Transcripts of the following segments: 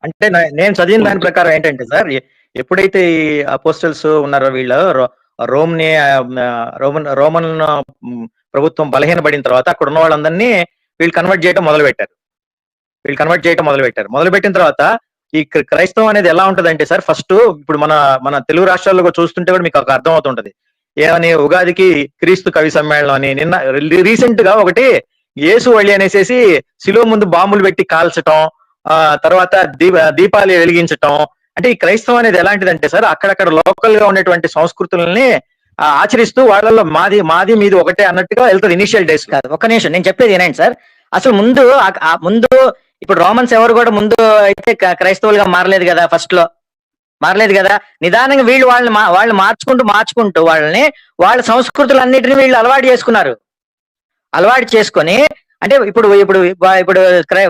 అంటే నేను చదివిన దాని ప్రకారం ఏంటంటే సార్, ఎప్పుడైతే ఈ అపోస్టల్స్ ఉన్నారో వీళ్ళు రోమ్‌ని రోమన్ ప్రభుత్వం బలహీనపడిన తర్వాత అక్కడ ఉన్న వాళ్ళందరినీ వీళ్ళు కన్వర్ట్ చేయడం మొదలుపెట్టారు. మొదలుపెట్టిన తర్వాత ఈ క్రైస్తవం అనేది ఎలా ఉంటదంటే సార్, ఫస్ట్ ఇప్పుడు మన మన తెలుగు రాష్ట్రాల్లో చూస్తుంటే కూడా మీకు ఒక అర్థం అవుతుంటది. ఏమని ఉగాదికి క్రీస్తు కవి సమ్మేళనం అని నిన్న రీసెంట్ గా ఒకటి యేసు వళ్ళి అనేసేసి శిలువ ముందు బాంబులు పెట్టి కాల్చటం, తర్వాత దీపాలు వెలిగించటం. అంటే ఈ క్రైస్తవం అనేది ఎలాంటిదంటే సార్, అక్కడక్కడ లోకల్ గా ఉన్నటువంటి సంస్కృతులని ఆచరిస్తూ వాళ్ళలో మాది మాది మీది ఒకటే అన్నట్టుగా వెళ్తుంది ఇనిషియల్ డేస్. కాదు, ఒక్క నిమిషం నేను చెప్పేది ఏనండి సార్. అసలు ముందు ఇప్పుడు రోమన్స్ ఎవరు కూడా ముందు అయితే క్రైస్తవులుగా మారలేదు కదా, ఫస్ట్ లో మారలేదు కదా. నిదానంగా వీళ్ళు వాళ్ళు మార్చుకుంటూ వాళ్ళ సంస్కృతులన్నిటిని వీళ్ళు అలవాటు చేసుకొని, అంటే ఇప్పుడు ఇప్పుడు ఇప్పుడు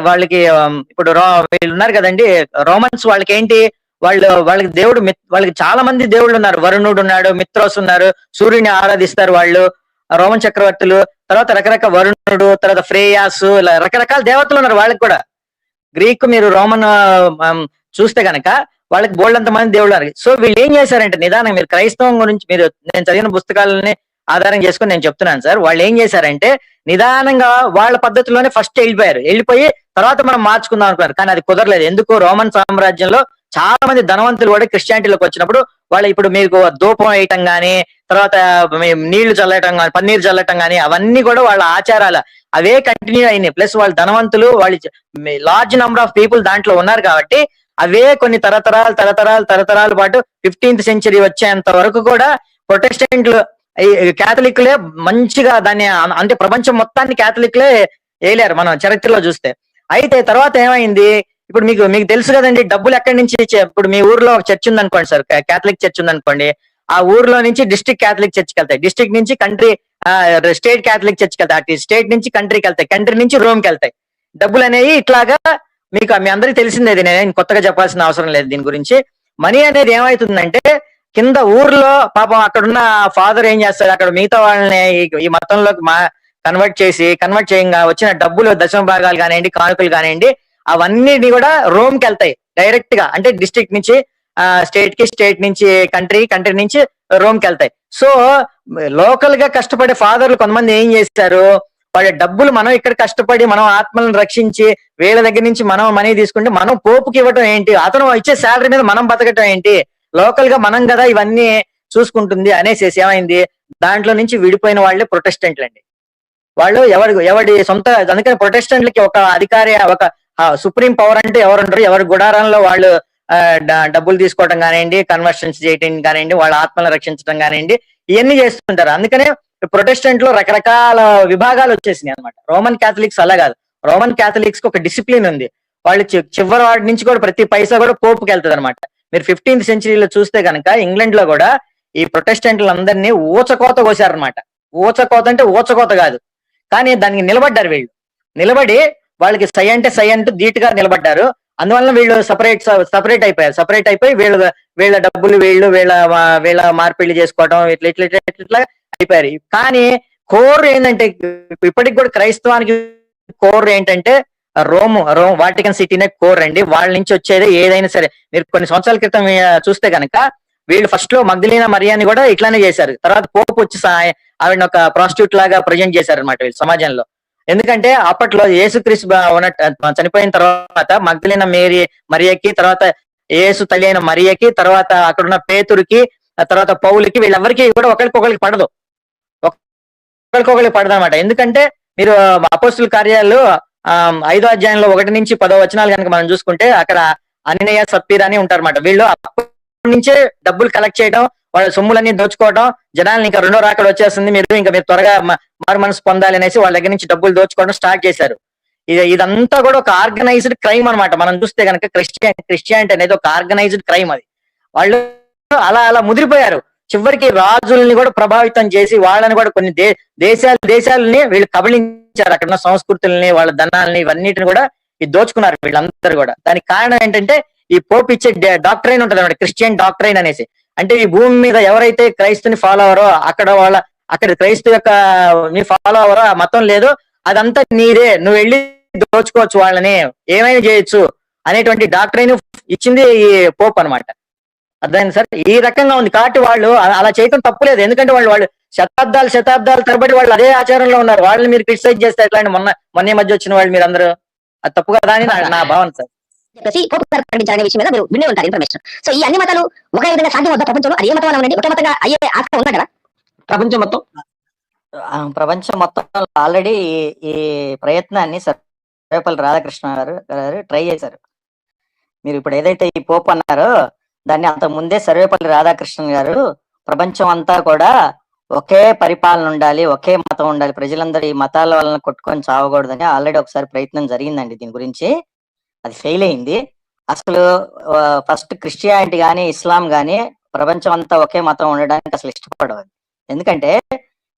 వాళ్ళకి ఇప్పుడు వీళ్ళు ఉన్నారు కదండి రోమన్స్, వాళ్ళకి ఏంటి, వాళ్ళకి దేవుడు, వాళ్ళకి చాలా మంది దేవుళ్ళు ఉన్నారు. వరుణుడు ఉన్నాడు, మిత్రోస్ ఉన్నారు, సూర్యుని ఆరాధిస్తారు వాళ్ళు రోమన్ చక్రవర్తులు. తర్వాత రకరకాల వరుణుడు, తర్వాత ఫ్రేయాస్, ఇలా రకరకాల దేవతలు ఉన్నారు వాళ్ళకి కూడా. గ్రీక్ మీరు రోమన్ చూస్తే గనక వాళ్ళకి బోల్డంత మంది దేవుళ్ళు ఉన్నారు. సో వీళ్ళు ఏం చేశారంటే, నిదానం మీరు క్రైస్తవం గురించి మీరు నేను చదివిన పుస్తకాలని ఆధారం చేసుకుని నేను చెప్తున్నాను సార్. వాళ్ళు ఏం చేశారంటే నిదానంగా వాళ్ళ పద్ధతిలోనే ఫస్ట్ వెళ్ళిపోయి తర్వాత మనం మార్చుకుందాం అనుకున్నారు. కానీ అది కుదరలేదు. ఎందుకు, రోమన్ సామ్రాజ్యంలో చాలా మంది ధనవంతులు కూడా క్రిస్టియానిటీలోకి వచ్చినప్పుడు వాళ్ళు ఇప్పుడు మీకు ధూపం వేయటం గానీ, తర్వాత నీళ్లు చల్లటం కానీ, పన్నీరు చల్లటం కానీ, అవన్నీ కూడా వాళ్ళ ఆచారాలు అవే కంటిన్యూ అయినాయి. ప్లస్ వాళ్ళు ధనవంతులు, వాళ్ళు లార్జ్ నెంబర్ ఆఫ్ పీపుల్ దాంట్లో ఉన్నారు కాబట్టి అవే కొన్ని తరతరాల పాటు 15th century వచ్చేంత వరకు కూడా ప్రొటెస్టెంట్లు, క్యాథలిక్లే మంచిగా దాన్ని, అంటే ప్రపంచం మొత్తాన్ని క్యాథలిక్లే వేయలేరు మనం చరిత్రలో చూస్తే. అయితే తర్వాత ఏమైంది, ఇప్పుడు మీకు తెలుసు కదండి, డబ్బులు ఎక్కడి నుంచి, ఇప్పుడు మీ ఊర్లో ఒక చర్చ్ ఉందనుకోండి సార్, క్యాథలిక్ చర్చ్ ఉందనుకోండి, ఆ ఊర్లో నుంచి డిస్ట్రిక్ట్ క్యాథలిక్ చర్చ్కి వెళ్తాయి, డిస్ట్రిక్ట్ నుంచి కంట్రీ స్టేట్ క్యాథలిక్ చర్చ్కి వెళ్తాయి, అటు స్టేట్ నుంచి కంట్రీకి వెళ్తాయి, కంట్రీ నుంచి రోమ్కి వెళ్తాయి. డబ్బులు అనేవి ఇట్లాగా మీ అందరికి తెలిసిందేది, నేను కొత్తగా చెప్పాల్సిన అవసరం లేదు దీని గురించి. మనీ అనేది ఏమవుతుందంటే, కింద ఊర్లో పాపం అక్కడున్న ఫాదర్ ఏం చేస్తాడు, అక్కడ మిగతా వాళ్ళని ఈ మతంలోకి కన్వర్ట్ చేయంగా వచ్చిన డబ్బులు, దశమ భాగాలు కానివ్వండి, కానుకలు కానివ్వండి, అవన్నీ కూడా రోమ్ కి వెళ్తాయి డైరెక్ట్ గా. అంటే డిస్ట్రిక్ట్ నుంచి స్టేట్ నుంచి కంట్రీ నుంచి రోమ్ కి వెళ్తాయి. సో లోకల్ గా కష్టపడే ఫాదర్లు కొంతమంది ఏం చేస్తారు, వాళ్ళ డబ్బులు మనం ఇక్కడ కష్టపడి మనం ఆత్మలను రక్షించి వీళ్ళ దగ్గర నుంచి మనం మనీ తీసుకుంటే మనం పోపుకి ఇవ్వటం ఏంటి, అతను ఇచ్చే శాలరీ మీద మనం బతకటం ఏంటి, లోకల్ గా మనం కదా ఇవన్నీ చూసుకుంటుంది అనేసి ఏమైంది, దాంట్లో నుంచి విడిపోయిన వాళ్ళే ప్రొటెస్టెంట్లు అండి. వాళ్ళు ఎవడి సొంత, అందుకని ప్రొటెస్టెంట్లకి ఒక అధికారి, ఒక సుప్రీం పవర్ అంటే ఎవరు ఉంటారు, ఎవరి గుడారంలో వాళ్ళు డబ్బులు తీసుకోవడం కానివ్వండి, కన్వర్షన్స్ చేయటం కానివ్వండి, వాళ్ళ ఆత్మలను రక్షించడం కానివ్వండి, ఇవన్నీ చేస్తుంటారు. అందుకనే ప్రొటెస్టెంట్ లో రకరకాల విభాగాలు వచ్చేసినాయి అనమాట. రోమన్ క్యాథలిక్స్ అలా కాదు. రోమన్ క్యాథలిక్స్ కి ఒక డిసిప్లిన్ ఉంది. వాళ్ళు చివరి వాడి నుంచి కూడా ప్రతి పైసా కూడా పోపుకి వెళ్తుంది అనమాట. మీరు 15th century చూస్తే కనుక ఇంగ్లాండ్ లో కూడా ఈ ప్రొటెస్టెంట్లందరినీ ఊచకోత కోసారనమాట. ఊచకోత అంటే ఊచకోత కాదు, కానీ దానికి నిలబడ్డారు వీళ్ళు. నిలబడి వాళ్ళకి సై అంటూ ధీటుగా నిలబడ్డారు. అందువల్ల వీళ్ళు సపరేట్ అయిపోయి వీళ్ళ డబ్బులు వీళ్ళ మార్పిడి చేసుకోవడం ఇట్లా అయిపోయారు. కానీ కోర్ ఏంటంటే, ఇప్పటికి కూడా క్రైస్తవానికి కోర్ ఏంటంటే రోమ్ వాటికన్ సిటీనే కోర్ అండి. వాళ్ళ నుంచి వచ్చేది ఏదైనా సరే. మీరు కొన్ని సంవత్సరాల క్రితం చూస్తే కనుక వీళ్ళు ఫస్ట్ లో మగ్దలీనా మరియాని కూడా ఇట్లానే చేశారు. తర్వాత పోపు వచ్చి ఆవిడ ఒక ప్రాస్టిట్యూట్ లాగా ప్రజెంట్ చేశారు అనమాట వీళ్ళు సమాజంలో. ఎందుకంటే అప్పట్లో యేసుక్రీస్తు చనిపోయిన తర్వాత మగ్దలీనా మరియకి, తర్వాత యేసు తల్లి అయిన మరియకి, తర్వాత అక్కడున్న పేతురికి, తర్వాత పౌలుకి, వీళ్ళెవరికి కూడా ఒకరికొకరికి పడదు అనమాట. ఎందుకంటే మీరు అపోస్తుల కార్యాలు 5వ అధ్యాయంలో 1 నుంచి 10వ వచనాలు కనుక మనం చూసుకుంటే అక్కడ అననీయ సప్పీరా అని ఉంటారు అనమాట. వీళ్ళు అప్పటి నుంచే డబ్బులు కలెక్ట్ చేయడం, వాళ్ళ సొమ్ములన్నీ దోచుకోవడం, జనాలను ఇంకా రెండో రాకడ వచ్చేస్తుంది, మీరు త్వరగా మారు మనసు పొందాలి అనేసి వాళ్ళ దగ్గర నుంచి డబ్బులు దోచుకోవడం స్టార్ట్ చేశారు. ఇదంతా కూడా ఒక ఆర్గనైజ్డ్ క్రైమ్ అనమాట. మనం చూస్తే కనుక క్రిస్టియానిటీ అనేది ఒక ఆర్గనైజ్డ్ క్రైమ్. అది వాళ్ళు అలా ముదిరిపోయారు. చివరికి రాజుల్ని కూడా ప్రభావితం చేసి వాళ్ళని కూడా కొన్ని దేశాలని వీళ్ళు కబళించారు. అక్కడ ఉన్న సంస్కృతుల్ని, వాళ్ళ ధనాల్ని, ఇవన్నిటిని కూడా దోచుకున్నారు వీళ్ళందరూ కూడా. దానికి కారణం ఏంటంటే ఈ పోప్ ఇచ్చే డాక్ట్రైన్ ఉంటుంది అనమాట, క్రిస్టియన్ డాక్ట్రైన్ అనేసి. అంటే ఈ భూమి మీద ఎవరైతే క్రైస్తుని ఫాలో అవరో అక్కడ క్రైస్తు యొక్క నీ ఫాలో అవరో ఆ మతం లేదు, అదంతా నీదే, నువ్వు వెళ్ళి దోచుకోవచ్చు, వాళ్ళని ఏమైనా చేయొచ్చు, అనేటువంటి డాక్టరైన్ ఇచ్చింది ఈ పోప్ అన్నమాట. అర్థమైంది సార్. ఈ రకంగా ఉంది కాబట్టి వాళ్ళు అలా చేయడం తప్పులేదు. ఎందుకంటే వాళ్ళు శతాబ్దాలు తరబడి వాళ్ళు అదే ఆచారంలో ఉన్నారు. వాళ్ళని మీరు క్రిటిసైజ్ చేస్తే ఎట్లా అండి? మొన్న ఈ మధ్య వచ్చిన వాళ్ళు మీరు అందరూ అది తప్పు కదా అని నా భావన సార్. చెప్పేసి పోపు గారు ప్రకటించాలనే విషయం మీద మీరు వినే ఉంటారు ఇన్ఫర్మేషన్. సో ఈ అన్ని మతాలు ఒకే విధంగా సాధ్యం వద్ద ప్రపంచంలో అది ఏ మతం ఉండండి ఒకే మతంగా అయ్యే ఆస్కారం ఉందా కదా? ప్రపంచం మొత్తం ప్రపంచం మొత్తం ఆల్రెడీ ఈ ప్రయత్నాన్ని సర్వేపల్లి రాధాకృష్ణ గారు ట్రై చేశారు. మీరు ఇప్పుడు ఏదైతే ఈ పోప్ అన్నారో దాన్ని అంత ముందే సర్వేపల్లి రాధాకృష్ణన్ గారు ప్రపంచం అంతా కూడా ఒకే పరిపాలన ఉండాలి, ఒకే మతం ఉండాలి, ప్రజలందరూ ఈ మతాల వలన కొట్టుకొని చావకూడదని ఆల్రెడీ ఒకసారి ప్రయత్నం జరిగిందండి. దీని గురించి అది ఫెయిల్ అయింది. అసలు ఫస్ట్ క్రిస్టియానిటీ గానీ ఇస్లాం గానీ ప్రపంచం అంతా ఒకే మతం ఉండడానికి అసలు ఇష్టపడదు. ఎందుకంటే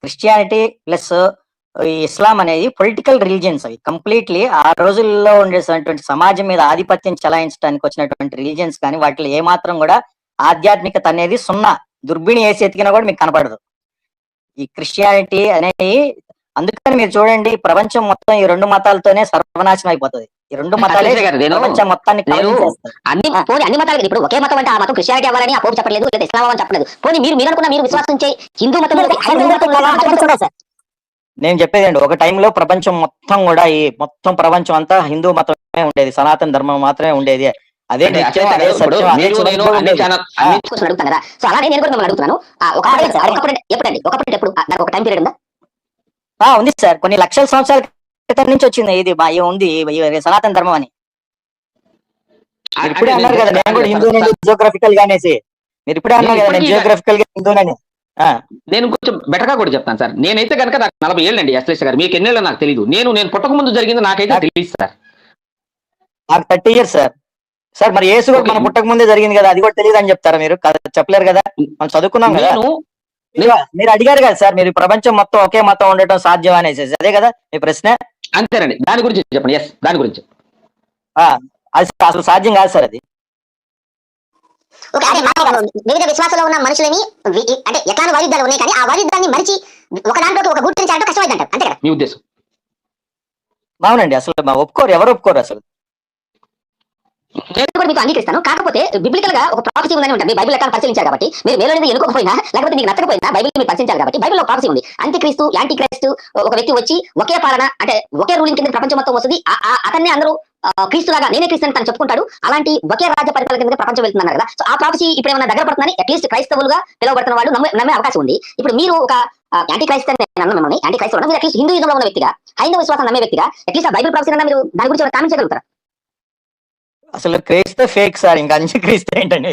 క్రిస్టియానిటీ ప్లస్ ఈ ఇస్లాం అనేది పొలిటికల్ రిలీజియన్స్. అవి కంప్లీట్లీ ఆ రోజుల్లో ఉండేటువంటి సమాజం మీద ఆధిపత్యం చెలాయించడానికి వచ్చినటువంటి రిలీజియన్స్, కానీ వాటిలో ఏమాత్రం కూడా ఆధ్యాత్మికత అనేది సున్నా. దుర్బిణి వేసి ఎతికినా కూడా మీకు కనపడదు ఈ క్రిస్టియానిటీ అనేది. అందుకని మీరు చూడండి, ప్రపంచం మొత్తం ఈ రెండు మతాలతోనే సర్వనాశనం అయిపోతుంది. ఈ రెండు మతాలే ప్రపంచం మొత్తాన్ని అన్ని మతాలు ఇప్పుడు ఒకే మతం అంటే ఆ మతం క్రిస్టియానిటీ అవ్వాలని ఆ పోపు చెప్పలేదు, లేదా ఇస్లాం అని చెప్పలేదు. పోనీ మీరు అనుకున్న మీరు విశ్వాసించే హిందూ మతం నేను చెప్పేదండి, ఒక టైంలో ప్రపంచం మొత్తం కూడా ఈ మొత్తం ప్రపంచం అంతా హిందూ మతమే ఉండేది, సనాతన ధర్మం మాత్రమే ఉండేది. అదే అడుగుతాను కదా. సో అలానే నేను కూడా మిమ్మల్ని అడుగుతున్నాను, ఒకప్పుడు ఎప్పుడు నాకు ఒక టైం పీరియడ్ ఉందా? ఉంది సార్. కొన్ని లక్షల సంవత్సరాల క్రితం నుంచి వచ్చింది ఇది ఉంది సనాతన ధర్మం అని. ఇప్పుడే అన్నారు కదా నేను కూడా హిందూనండి జియోగ్రఫికల్ గానేసి. మీరు ఇప్పుడే అన్నారు కదా నేను జియోగ్రఫికల్ గా హిందూనని. నేను కొంచెం బెటర్ గా కూడా చెప్తాను సార్. నేనైతే కనుక నాకు 40 ఏళ్ళండి అశ్లేష గారు. మీకు ఎన్నేళ్ళు నాకు తెలియదు. నేను పుట్టక ముందు జరిగింది నాకైతే తెలియదు సార్. నాకు 30 years సార్. సార్ మరి యేసు కూడా మన పుట్టక ముందే జరిగింది కదా, అది కూడా తెలియదు అని చెప్తారా మీరు? చెప్పలేరు కదా, మనం చదువుకున్నాం కదా. మీరు అడిగారు కదా సార్, మీరు ప్రపంచం మొత్తం ఒకే మతం ఉండటం సాధ్యం అనేసి, అదే కదా మీ ప్రశ్న? అంతేనండి, దాని గురించి చెప్పండి. ఎస్, దాని గురించి. అది అసలు సాధ్యం కాదు సార్. అది వివిధ విశ్వాసంలో ఉన్న మనుషులని అంటే ఎట్లానో వైరుధ్యాలు ఉన్నాయి, కానీ ఆ వైరుధ్యాన్ని మరిచి ఒక దాంట్లో ఒక గుర్తించాలంటే కష్టమైంది అంటారు, అంతే కదా మీ ఉద్దేశం? అవునండి, అసలు ఒప్పుకోరు, ఎవరు ఒప్పుకోరు అసలు. నేను కూడా మీకు అంగీకరిస్తాను. కాకపోతే బిబ్లికల్ గా ఒక ప్రాఫెసీ ఉందని ఉంటుంది. బైబిల్ ఎక్కడ పరిశీలించారు కాబట్టి మీరు మేలు ఎన్నుకోకపోయినా లేకపోతే మీకు నచ్చకపోయినా బైబిల్ మీరు పరిశీలించాలి కాబట్టి బైబిల్లో ప్రాఫెసీ ఉంది. అంత్యక్రీస్తు యాంటీ క్రైస్తు ఒక వ్యక్తి వచ్చి ఒకే పాలన అంటే ఒకే రూలింగ్ కింద ప్రపంచం మొత్తం వస్తుంది. అతన్ని అందరూ క్రీస్తు లాగా నేనే క్రీస్తు అని తను చెప్పుకుంటాడు. అలాంటి ఒకే రాజ్య పరిపాలన కింద ప్రపంచం వెళ్తున్నారు కదా. సో ఆ ప్రాఫెసీ ఇప్పుడు ఏమైనా దగ్గర పడుతుందని అట్లీస్ట్ క్రైస్తవులుగా పిలువబడుతున్న వాళ్ళు నమ్మే అవకాశం ఉంది. ఇప్పుడు మీరు ఒక యాంటీ క్రైస్తు మిమ్మల్ని యాంటీ క్రైస్తవు మీరు అట్లీస్ట్ హిందూయిజంలో ఉన్న వ్యక్తిగా, హైందవ విశ్వాసం నమ్మే వ్యక్తిగా అట్లీస్ట్ ఆ బైబిల్ ప్రాఫెసీ అన్న మీరు దాని గురించి కామెంట్ చేయగలుగుతారా? అసలు క్రీస్తు ఫేక్ సార్, ఇంకా అంత్య క్రీస్తు ఏంటండి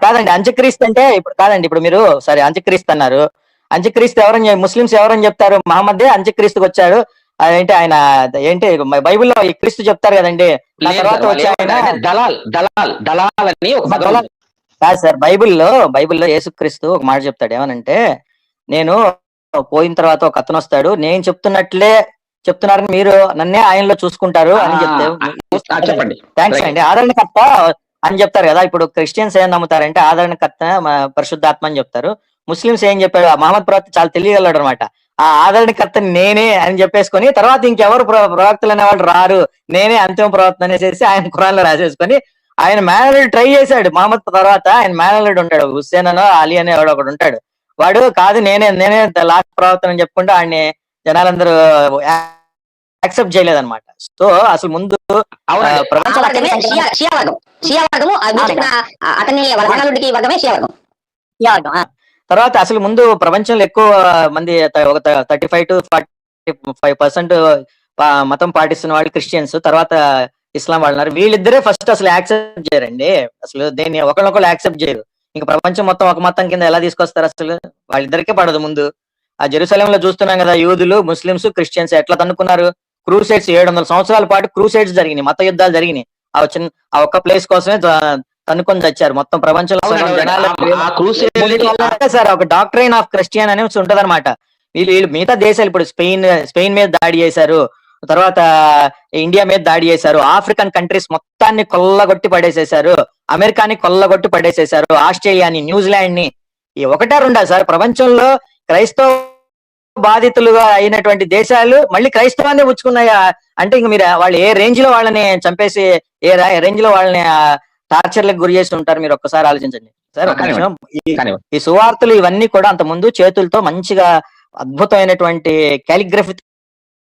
కాదండి. అంత్యక్రీస్తు అంటే ఇప్పుడు కాదండి, ఇప్పుడు మీరు సరే అంత్యక్రీస్తు అన్నారు. అంత్యక్రీస్తు ఎవరని ముస్లింస్ ఎవరని చెప్తారు? మహమ్మదే అంత్యక్రీస్తుకి వచ్చాడు. అదేంటి ఆయన ఏంటి బైబిల్లో ఈ క్రీస్తు చెప్తారు కదండి, తర్వాత వచ్చి ఆయన కాదు సార్. బైబిల్లో యేసుక్రీస్తు ఒక మాట చెప్తాడు, ఏమనంటే నేను పోయిన తర్వాత ఒక అతను వస్తాడు, నేను చెప్తున్నట్లే చెప్తున్నారని మీరు నన్నే ఆయనలో చూసుకుంటారు అని చెప్తే థ్యాంక్స్ అండి, ఆదరణకర్త అని చెప్తారు కదా. ఇప్పుడు క్రిస్టియన్స్ ఏం నమ్ముతారంటే ఆదరణకర్త పరిశుద్ధాత్మ అని చెప్తారు. ముస్లింస్ ఏం చెప్పాడు, మహమ్మద్ ప్రవక్త చాలా తెలియగలడు అనమాట. ఆ ఆదరణకర్త నేనే అని చెప్పేసుకొని తర్వాత ఇంకెవరు ప్రవక్తలు అనేవాళ్ళు రారు, నేనే అంతిమ ప్రవక్త అనేసి ఆయన ఖురాన్ లో రాసేసుకొని ఆయన మేనల్లుడు ట్రై చేశాడు. మహమ్మద్ తర్వాత ఆయన మేనల్లుడు ఉంటాడు, హుస్సేన్ అనో అలీ అనే వాడు ఒకడు ఉంటాడు. వాడు కాదు నేనే లాస్ట్ ప్రవక్త అని చెప్పుకుంటూ ఆయన్ని జనాలందరూ యాక్సెప్ట్ చేయలేదన్నమాట. సో అసలు ముందు తర్వాత అసలు ముందు ప్రపంచంలో ఎక్కువ మంది ఒక 35 to 45% మతం పాటిస్తున్న వాళ్ళు క్రిస్టియన్స్, తర్వాత ఇస్లాం వాళ్ళు ఉన్నారు. వీళ్ళిద్దరే ఫస్ట్ అసలు యాక్సెప్ట్ చేయరండి, అసలు దేన్ని ఒకళ్ళొకళ్ళు యాక్సెప్ట్ చేయరు. ఇంకా ప్రపంచం మొత్తం ఒక మతం కింద ఎలా తీసుకొస్తారు? అసలు వాళ్ళిద్దరికే పడదు. ముందు ఆ జెరూసలేంలో చూస్తున్నాం కదా, యూదులు ముస్లింస్ క్రిస్టియన్స్ ఎట్లా తన్నుకున్నారు. క్రూసైడ్స్ 700 సంవత్సరాల పాటు క్రూసైడ్స్ జరిగినాయి, మత యుద్ధాలు జరిగినాయి. ఆ ఒక్క ప్లేస్ కోసమే తన్నుకొని తెచ్చారు. మొత్తం ప్రపంచంలో సార్ ఒక డాక్టరైన్ ఆఫ్ క్రిస్టియన్ అని ఉంటది అనమాట. వీళ్ళు మిగతా దేశాలు ఇప్పుడు స్పెయిన్ మీద దాడి చేశారు, తర్వాత ఇండియా మీద దాడి చేశారు, ఆఫ్రికన్ కంట్రీస్ మొత్తాన్ని కొల్లగొట్టి పడేసేశారు, అమెరికాని కొల్లగొట్టి పడేసేశారు, ఆస్ట్రేలియాని, న్యూజిలాండ్ ని. ఈ ఒకటా రెండా సార్ ప్రపంచంలో క్రైస్తవ బాధితులుగా అయినటువంటి దేశాలు మళ్ళీ క్రైస్తవాన్ని పుచ్చుకున్నాయా అంటే ఇంక మీరు వాళ్ళు ఏ రేంజ్ లో వాళ్ళని చంపేసి ఏ రేంజ్ లో వాళ్ళని టార్చర్లకు గురి చేసి ఉంటారు మీరు ఒక్కసారి ఆలోచించండి సార్. ఒక నిమిషం. ఈ సువార్తలు ఇవన్నీ కూడా అంత ముందు చేతులతో మంచిగా అద్భుతమైనటువంటి కాలిగ్రఫీ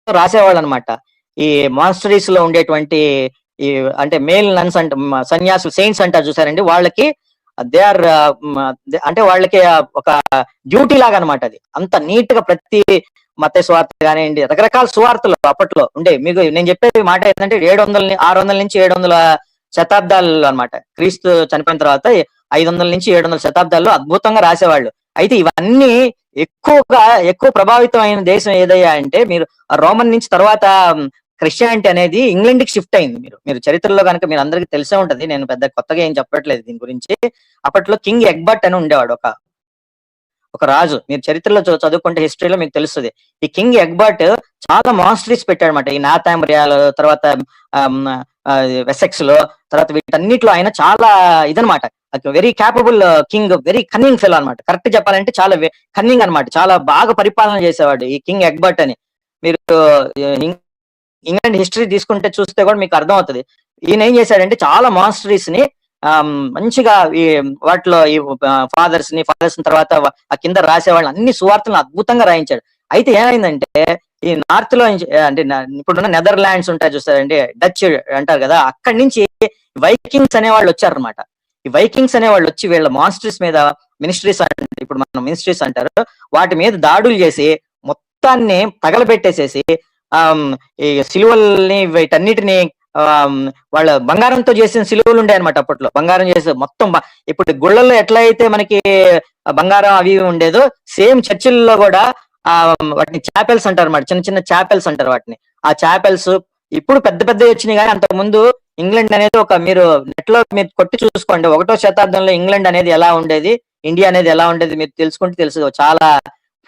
రాసేవాళ్ళు అనమాట. ఈ మాన్స్టరీస్ లో ఉండేటువంటి ఈ అంటే మేల్ నన్స్ అంటే సన్యాసులు సెయింట్స్ అంటారు చూసారండి, వాళ్ళకి దే ఆర్ అంటే వాళ్ళకి ఒక డ్యూటీ లాగా అనమాట. అది అంత నీట్ గా ప్రతి మత్తయి సువార్త కానివ్వండి, రకరకాల సువార్తలు అప్పట్లో ఉండే. మీకు నేను చెప్పే మాట ఏంటంటే 600 నుంచి 700 శతాబ్దాలు అనమాట. క్రీస్తు చనిపోయిన తర్వాత 500 నుంచి 700 శతాబ్దాల్లో అద్భుతంగా రాసేవాళ్ళు. అయితే ఇవన్నీ ఎక్కువ ప్రభావితం అయిన దేశం ఏదయ్యా అంటే మీరు రోమన్ నుంచి తర్వాత క్రిస్టియానిటీ అనేది ఇంగ్లాండ్ కి షిఫ్ట్ అయింది. మీరు చరిత్రలో కనుక మీరు అందరికీ తెలిసే ఉంటది, నేను పెద్ద కొత్తగా ఏం చెప్పట్లేదు దీని గురించి. అప్పట్లో కింగ్ ఎగ్బర్ట్ అని ఉండేవాడు, ఒక రాజు. మీరు చరిత్రలో చదువుకుంటే హిస్టరీలో మీకు తెలుస్తుంది. ఈ కింగ్ ఎగ్బర్ట్ చాలా మాన్స్టరీస్ పెట్టాడు అనమాట. ఈ నాథాంబ్రియాలో, తర్వాత వెసెక్స్ లో, తర్వాత వీటన్నిటిలో ఆయన చాలా ఇదనమాట. Very capable king, very cunning fellow అనమాట. కరెక్ట్ చెప్పాలంటే చాలా కన్నింగ్ అనమాట. చాలా బాగా పరిపాలన చేసేవాడు ఈ కింగ్ ఎగ్బర్ట్ అని. మీరు ఇంగ్లాండ్ హిస్టరీ తీసుకుంటే చూస్తే కూడా మీకు అర్థం అవుతుంది. ఈయన ఏం చేశాడంటే చాలా మాన్స్టరీస్ ని మంచిగా ఈ వాటిలో ఈ ఫాదర్స్ తర్వాత ఆ కింద రాసేవాళ్ళు అన్ని సువార్తలను అద్భుతంగా రాయించాడు. అయితే ఏమైందంటే ఈ నార్త్ లో అంటే ఇప్పుడున్న నెదర్లాండ్స్ ఉంటాయి చూస్తారండి, డచ్ అంటారు కదా, అక్కడి నుంచి వైకింగ్స్ అనే వాళ్ళు వచ్చారనమాట. ఈ వైకింగ్స్ అనే వాళ్ళు వచ్చి వీళ్ళ మాన్స్టరీస్ మీద మినిస్ట్రీస్ అంటే ఇప్పుడు మనం మినిస్ట్రీస్ అంటారు, వాటి మీద దాడులు చేసి మొత్తాన్ని తగలబెట్టేసేసి ఈ సిలువల్ని వీటన్నిటిని వాళ్ళ బంగారంతో చేసిన సిలువలు ఉండే అనమాట. అప్పట్లో బంగారం చేసే మొత్తం ఇప్పుడు గుళ్ళల్లో ఎట్లా అయితే మనకి బంగారం అవి ఉండేదో సేమ్ చర్చిల్లో కూడా వాటిని చాపెల్స్ అంటారు అన్నమాట. చిన్న చిన్న చాపెల్స్ అంటారు వాటిని. ఆ చాపెల్స్ ఇప్పుడు పెద్ద వచ్చినాయి, కానీ అంతకు ముందు ఇంగ్లాండ్ అనేది మీరు నెట్ లో మీరు కొట్టి చూసుకోండి, 1వ శతాబ్దంలో ఇంగ్లాండ్ అనేది ఎలా ఉండేది, ఇండియా అనేది ఎలా ఉండేది మీరు తెలుసుకుంటే తెలుసు. చాలా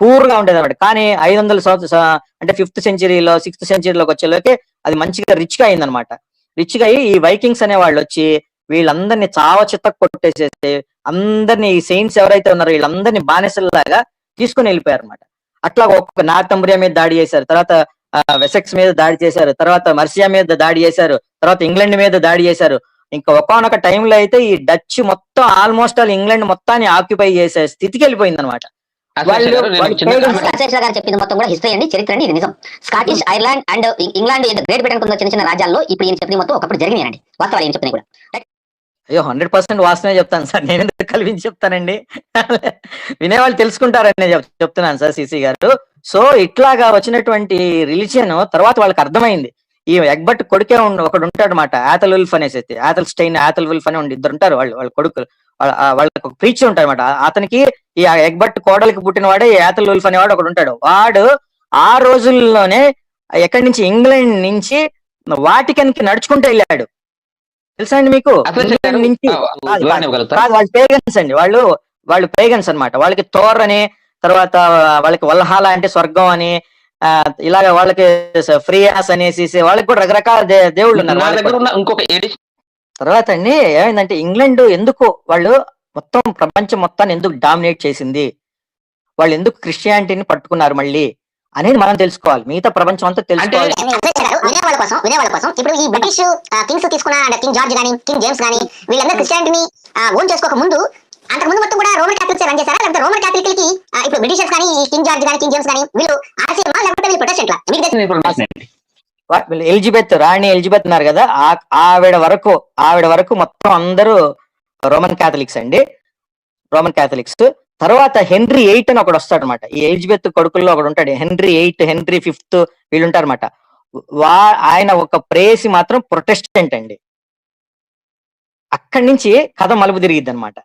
పూర్ గా ఉండేది అనమాట. కానీ 500 సంవత్సరాలు అంటే 5th సెంచరీలో 6th సెంచరీలోకి వచ్చేలోకి అది మంచిగా రిచ్ గా అయిందనమాట. రిచ్ గా అయ్యి ఈ వైకింగ్స్ అనే వాళ్ళు వచ్చి వీళ్ళందరినీ చిత్త కొట్టేసేసి అందరినీ ఈ సెయింట్స్ ఎవరైతే ఉన్నారో వీళ్ళందరినీ బానిసల్లాగా తీసుకుని వెళ్ళిపోయారు అనమాట. అట్లా ఒక్కొక్క నార్థంబ్రియా మీద దాడి చేశారు, తర్వాత వెసెక్స్ మీద దాడి చేశారు, తర్వాత మర్సియా మీద దాడి చేశారు, తర్వాత ఇంగ్లాండ్ మీద దాడి చేశారు. ఇంకా ఒకానొక టైంలో అయితే ఈ డచ్ మొత్తం ఆల్మోస్ట్ ఆల్ ఇంగ్లాండ్ మొత్తాన్ని ఆక్యుపై చేసే స్థితికి వెళ్ళిపోయింది అనమాట. చెప్పింది మొత్తం కూడా హిస్టరీ అండి, చరిత్ర అండి, ఇది నిజం. Scottish, Ireland and England, great Britain కున్న చిన్న రాజ్యాల్లో ఇప్పుడు ఈయన చెప్పిన మొత్తం ఒకప్పుడు జరిగినాయండి. వాస్తవాలు ఏం చెప్తున్నాయి కూడా. అయ్యో 100% వాస్తవమే చెప్తాను సార్, నేను ఎందుకు కల్పించి చెప్తానండి, వినేవాళ్ళు తెలుసుకుంటారని చెప్తున్నాను సార్ సిసి గారు. సో ఇట్లాగా వచ్చినటువంటి రిలీజియన్ తర్వాత వాళ్ళకి అర్థమైంది. ఈ ఎగ్బర్ట్ కొడుకే ఒకడు ఉంటాడు అనమాట, ఆథల్ ఉల్ఫ్ అనేసి, ఆథల్ స్టైన్, ఆథల్ ఉల్ఫ్ అని ఇద్దరు ఉంటారు. వాళ్ళ కొడుకులు, వాళ్ళకి ఒక ప్రీచర్ ఉంటాడు అనమాట. అతనికి ఈ ఎగ్బర్ట్ కోడలికి పుట్టిన వాడే ఆథల్ ఉల్ఫ్ అనేవాడు ఒకడు ఉంటాడు. వాడు ఆ రోజుల్లోనే ఎక్కడి నుంచి, ఇంగ్లాండ్ నుంచి వాటికన్ కి నడుచుకుంటూ వెళ్ళాడు. తెలుసా అండి మీకు? నుంచి వాళ్ళు పేగన్స్ అండి, వాళ్ళు పేగన్స్ అనమాట. వాళ్ళకి థోర్ అని, తర్వాత వాళ్ళకి వల్హాలా అంటే స్వర్గం అని, ఇలాగ వాళ్ళకి ఫ్రీయాస్ అనేసి వాళ్ళకి కూడా రకరకాల దేవుళ్ళు ఉన్నారు. తర్వాత అండి ఏమైందంటే ఇంగ్లాండ్ ఎందుకు వాళ్ళు మొత్తం ప్రపంచం మొత్తాన్ని ఎందుకు డామినేట్ చేసింది, వాళ్ళు ఎందుకు క్రిస్టియానిటీని పట్టుకున్నారు మళ్ళీ అనేది మనం తెలుసుకోవాలి. మిగతా ప్రపంచం అంతా తెలుసుకోవాలి. వినేవాళ్ళ కోసం ఇప్పుడు ఈ బ్రిటిష్ కింగ్స్ తీసుకున్న కింగ్ జార్జ్ గానీ, కింగ్ జేమ్స్ గానీ, వీళ్ళందరూ క్రిస్టియానిటీని ఓన్ చేసుకోక ముందు, అంతకుముందు మొత్తం కూడా రోమన్ క్యాథలిక్స్ రన్ చేశారా, లేకపోతే రోమన్ క్యాథలిక్ కి ఇప్పుడు బ్రిటిషర్స్ కానీ, కింగ్ జార్జ్ గానీ, కింగ్ జేమ్స్ గానీ వీళ్ళు ఆర్సీఎమా లేకపోతే వీళ్ళు ప్రొటెస్టెంట్లా? ఎలిజబెత్, రాణి ఎలిజబెత్ ఉన్నారు కదా, ఆవిడ వరకు మొత్తం అందరూ రోమన్ క్యాథలిక్స్ అండి, రోమన్ క్యాథలిక్స్. తర్వాత హెన్రీ 8 అని ఒకడు వస్తాడు అనమాట. ఈ ఎలిజబెత్ కొడుకుల్లో ఒకడు ఉంటాడు, హెన్రీ 8, హెన్రీ 5 వీళ్ళు ఉంటారు అనమాట. ఆయన ఒక ప్రేసి మాత్రం ప్రొటెస్టెంట్ అండి. అక్కడి నుంచి కథ మలుపు తిరిగిద్ది అనమాట.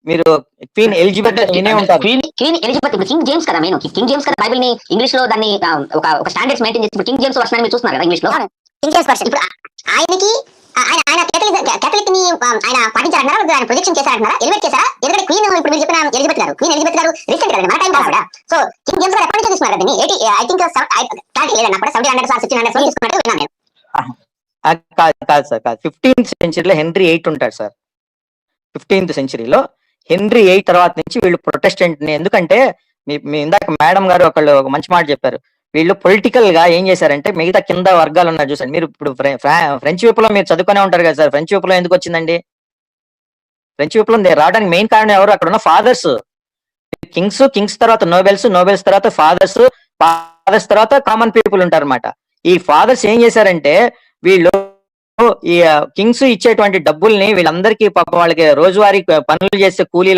మీరు క్వీన్ ఎలిజబెత్ వినే ఉంటారు. క్వీన్ ఎలిజబెత్ ఇప్పుడు కింగ్ జేమ్స్ కదా, మెయిన్ కింగ్ జేమ్స్ కదా బైబిల్ ని ఇంగ్లీష్ లో దాన్ని ఒక స్టాండర్డ్స్ మెయింటైన్ చేసి కింగ్ జేమ్స్ వర్షన్ మీరు చూస్తున్నారు కదా ఇంగ్లీష్ లో. కింగ్ జేమ్స్ వర్షన్ ఇప్పుడు ఆయనకి ఆయన కేథలిక్ ని ఆయన పాటించారంటారా, ఆయన ప్రొజెక్షన్ చేశారంటారా, ఎలివేట్ చేశారా? ఎందుకంటే క్వీన్ ఇప్పుడు మీరు చెప్పిన క్వీన్ ఎలిజబెత్ గారు రీసెంట్ కదా, మన టైం కాదు. సో కింగ్ జేమ్స్ గారు ఎప్పటి నుంచి తీసుకున్నారు దీన్ని? ఐ థింక్ లేదన్న 1700s 1600s లో తీసుకున్నట్టు విన్నాను నేను. కాదు సార్, కాదు. 15th సెంచరీలో హెన్రీ 8 ఉంటాడు సార్. 15th సెంచరీలో హెన్రీ 8 తర్వాత నుంచి వీళ్ళు ప్రొటెస్టెంట్ ని, ఎందుకంటే మీ ఇందాక మేడం గారు ఒకళ్ళు ఒక మంచి మాట చెప్పారు. వీళ్ళు పొలిటికల్ గా ఏం చేశారంటే మిగతా కింద వర్గాలు ఉన్నారు చూసారు. మీరు ఇప్పుడు ఫ్రెంచ్ విప్లవం మీరు చదువుకునే ఉంటారు కదా సార్. ఫ్రెంచ్ విప్లవం ఎందుకు వచ్చిందండి? ఫ్రెంచ్ విప్లవం రావడానికి మెయిన్ కారణం ఎవరు? అక్కడ ఉన్న ఫాదర్స్. కింగ్స్ తర్వాత నోబెల్స్ తర్వాత ఫాదర్స్ తర్వాత కామన్ పీపుల్ ఉంటారు అనమాట. ఈ ఫాదర్స్ ఏం చేశారంటే వీళ్ళు ఈ కింగ్స్ ఇచ్చేటువంటి డబ్బుల్ని వీళ్ళందరికీ పాపం వాళ్ళకి రోజువారీ పనులు చేసే కూలీ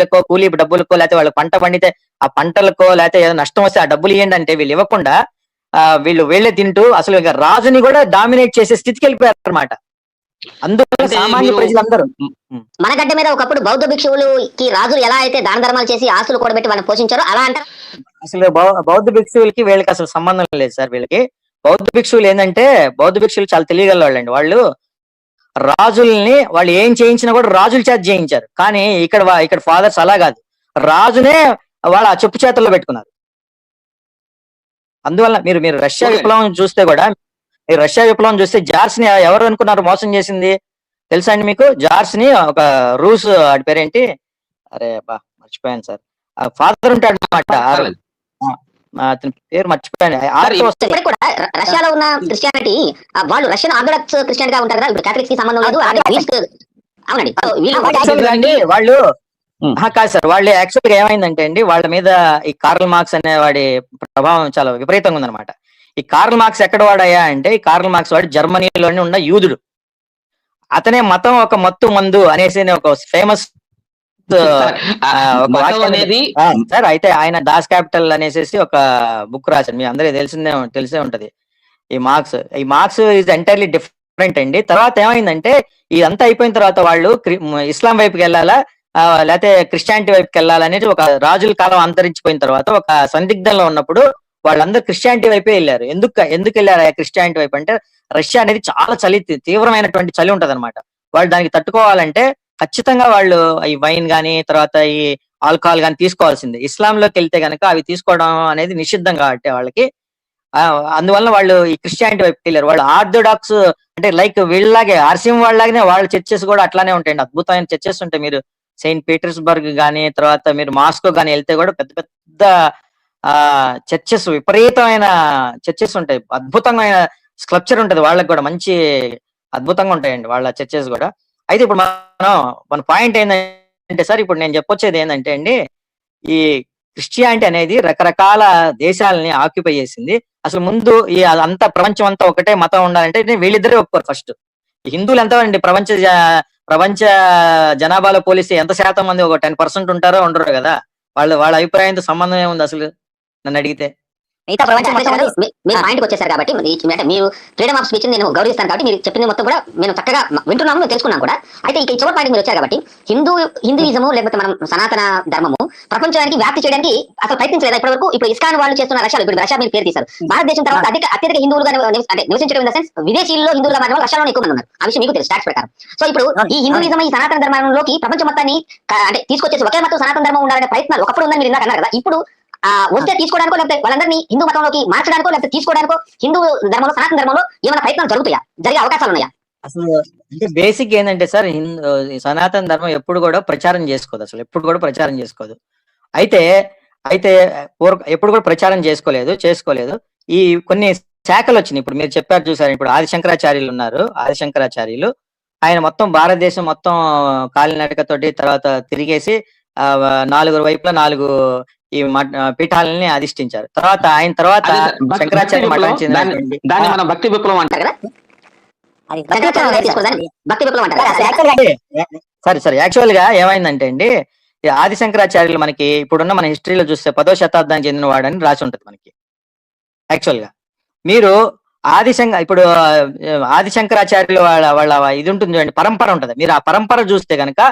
డబ్బులకో, లేకపోతే వాళ్ళు పంట పండితే ఆ పంటలకో, లేకపోతే ఏదో నష్టం వస్తే ఆ డబ్బులు ఇవ్వండి అంటే వీళ్ళు ఇవ్వకుండా వీళ్ళే తింటూ అసలు ఇక రాజుని కూడా డామినేట్ చేసే స్థితికి వెళ్ళిపోయారు అనమాట. అందువల్ల సామాన్య ప్రజలందరూ మన గడ్డ మీద ఒకప్పుడు బౌద్ధ భిక్షువులకి రాజులు ఎలా అయితే దాన ధర్మాలు చేసి ఆస్తులు కూడబెట్టి వాళ్ళని పోషించారో అలా అంటారు. అసలు బౌద్ధ భిక్షువులకి వీళ్ళకి అసలు సంబంధం లేదు సార్. వీళ్ళకి బౌద్ధ భిక్షువులు ఏంటంటే బౌద్ధ భిక్షువులు చాలా తెలియగల వాళ్ళండి. వాళ్ళు రాజుల్ని వాళ్ళు ఏం చేయించినా కూడా రాజుల చేత చేయించారు. కానీ ఇక్కడ ఫాదర్స్ అలా కాదు, రాజునే వాళ్ళ చెప్పు చేతుల్లో పెట్టుకున్నారు. అందువల్ల మీరు రష్యా విప్లవం చూస్తే జార్స్ ని ఎవరు అనుకున్నారు మోసం చేసింది తెలుసా అండి మీకు? జార్స్ ని ఒక రూస్ వాడి పేరేంటి, అరే బా మర్చిపోయాను సార్, ఫాదర్ ఉంటాడు అన్నమాట. అతని పేరు మర్చిపోయాను. ఇప్పటికి కూడా రష్యాలో ఉన్న క్రిస్టియానిటీ వాళ్ళు రష్యన్ ఆర్థోడాక్స్ క్రిస్టియన్ గా ఉంటారు కదా, ఇప్పుడు కేథలిక్స్ కి సంబంధం లేదు. అవునండి. వాళ్ళు కాదు సార్, వాళ్ళు యాక్చువల్ గా ఏమైందంటే అండి వాళ్ళ మీద ఈ కార్ల్ మార్క్స్ అనే వాడి ప్రభావం చాలా విపరీతంగా ఉందన్నమాట. ఈ కార్ల్ మార్క్స్ ఎక్కడ వాడయ్యా అంటే, ఈ కార్ల్ మార్క్స్ వాడు జర్మనీలోనే ఉన్న యూదుడు. అతనే మతం ఒక మత్తు మందు అనేసి ఒక ఫేమస్ అనేది సార్. అయితే ఆయన దాస్ క్యాపిటల్ అనేసి ఒక బుక్ రాశారు, మీ అందరికీ తెలిసే ఉంటది. ఈ మార్క్స్ ఈజ్ ఎంటైర్లీ డిఫరెంట్ అండి. తర్వాత ఏమైందంటే ఇదంతా అయిపోయిన తర్వాత వాళ్ళు ఇస్లాం వైపుకి వెళ్ళాలా లేకపోతే క్రిస్టియానిటీ వైపుకి వెళ్ళాలనేది ఒక రాజుల కాలం అంతరించిపోయిన తర్వాత ఒక సందిగ్ధంలో ఉన్నప్పుడు వాళ్ళందరూ క్రిస్టియానిటీ వైపే వెళ్ళారు. ఎందుకు వెళ్ళారు క్రిస్టియానిటీ వైపు అంటే, రష్యా అనేది చాలా తీవ్రమైనటువంటి చలి ఉంటది అనమాట. వాళ్ళు దానికి తట్టుకోవాలంటే ఖచ్చితంగా వాళ్ళు ఈ వైన్ గానీ తర్వాత ఈ ఆల్కహాల్ గానీ తీసుకోవాల్సిందే. ఇస్లాంలోకి వెళ్తే గనక అవి తీసుకోవడం అనేది నిషిద్ధం కాబట్టి వాళ్ళకి, అందువల్ల వాళ్ళు ఈ క్రిస్టియానిటీ వైపు వెళ్ళారు. వాళ్ళు ఆర్థోడాక్స్ అంటే లైక్ వీళ్ళలాగే ఆర్సిఎం వాళ్ళలాగానే వాళ్ళ చర్చెస్ కూడా అట్లానే ఉంటాయండి. అద్భుతమైన చర్చెస్ ఉంటాయి. మీరు సెయింట్ పీటర్స్బర్గ్ గానీ తర్వాత మీరు మాస్కో గానీ వెళ్తే కూడా పెద్ద పెద్ద చర్చెస్, విపరీతమైన చర్చెస్ ఉంటాయి. అద్భుతమైన స్క్లప్చర్ ఉంటది వాళ్ళకి కూడా, మంచి అద్భుతంగా ఉంటాయండి వాళ్ళ చర్చెస్ కూడా. అయితే ఇప్పుడు మన పాయింట్ ఏంటంటే సార్, ఇప్పుడు నేను చెప్పొచ్చేది ఏంటంటే అండి, ఈ క్రిస్టియానిటీ అనేది రకరకాల దేశాలని ఆక్యుపై చేసింది. అసలు ముందు ఈ అంతా ప్రపంచం అంతా ఒకటే మతం ఉండాలంటే వీళ్ళిద్దరే ఒప్పుకోరు. ఫస్ట్ హిందువులు ఎంత అండి ప్రపంచ జనాభాలో పోలిస్తే ఎంత శాతం మంది, ఒక 10% ఉంటారో ఉండరు కదా. వాళ్ళ అభిప్రాయంతో సంబంధం ఏముంది అసలు నన్ను అడిగితే? మిగతా ప్రపంచం మీరు పాయింట్కి వచ్చేసారు కాబట్టి మీరు ఫ్రీడమ్ ఆఫ్ స్పీచ్ నేను గౌరవిస్తాను కాబట్టి మీరు చెప్పింది మొత్తం కూడా మేము చక్కగా వింటున్నాము, మేము తెలుసుకున్నాం కూడా. అయితే ఈ చివరి పాయింట్ మీరు వచ్చారు కాబట్టి హిందూయిజము లేకపోతే మనం సనాతన ధర్మము ప్రపంచానికి వ్యాప్తి చేయడానికి అసలు ప్రయత్నించలేదు ఇప్పటి వరకు. ఇప్పుడు ఇస్కాన్ వాళ్ళు చేస్తున్న రష్యాలో, ఇప్పుడు రష్యా మీరు పేరు తీశారు, భారతదేశం తర్వాత అత్యధిక హిందువులుగా నివసించడం ఇన్ ద సెన్స్ విదేశీయుల్లో హిందువుల మాత్రం రష్యాలో ఎక్కువ మంది ఉన్నారు. ఆ విషయం మీకు తెలుసు స్టాట్స్ ప్రకారం. సో ఇప్పుడు ఈ హిందూయిజం ఈ సనాతన ధర్మంలోకి ప్రపంచ మొత్తాన్ని అంటే తీసుకొచ్చేసి ఒకే మొత్తం సనాతన ధర్మం ఉండాలనే ప్రయత్నాలు ఒకప్పుడు ఉందని మీరు ఇందాక అన్నారు కదా. ఇప్పుడు వస్తే తీసుకోవడానికో లేకపోతే వాళ్ళందరినీ హిందూ మతంలోకి మార్చడానికో లేకపోతే తీసుకోవడానికో హిందూ ధర్మంలో సనాతన ధర్మంలో ఏమైనా ప్రయత్నాలు జరిగే అవకాశాలు ఉన్నాయా? అసలు అంటే బేసిక్ ఏంటంటే సార్, సనాతన ధర్మం ఎప్పుడు కూడా ప్రచారం చేసుకోదు. అయితే ఎప్పుడు కూడా ప్రచారం చేసుకోలేదు. ఈ కొన్ని శాఖలు వచ్చినాయి. ఇప్పుడు మీరు చెప్పారు చూసారు, ఇప్పుడు ఆదిశంకరాచార్యులు ఉన్నారు. ఆదిశంకరాచార్యులు ఆయన మొత్తం భారతదేశం మొత్తం కాలినడకతోటి తర్వాత తిరిగేసి 4 వైపులా 4 ఈ పీఠాలని అధిష్ఠించారు. తర్వాత ఆయన తర్వాత శంకరాచార్య మఠానికి చెందినటువంటి దాన్ని మనం భక్తి విప్లవం అంటారు కదా. సరే యాక్చువల్ గా ఏమైందంటే అండి, ఆది శంకరాచార్యులు మనకి ఇప్పుడున్న మన హిస్టరీలో చూస్తే 10వ శతాబ్దానికి చెందిన వాడని రాసి ఉంటది మనకి. యాక్చువల్ గా మీరు ఇప్పుడు ఆది శంకరాచార్యులు వాళ్ళ ఇది ఉంటుంది చూడండి, పరంపర ఉంటది. మీరు ఆ పరంపర చూస్తే గనక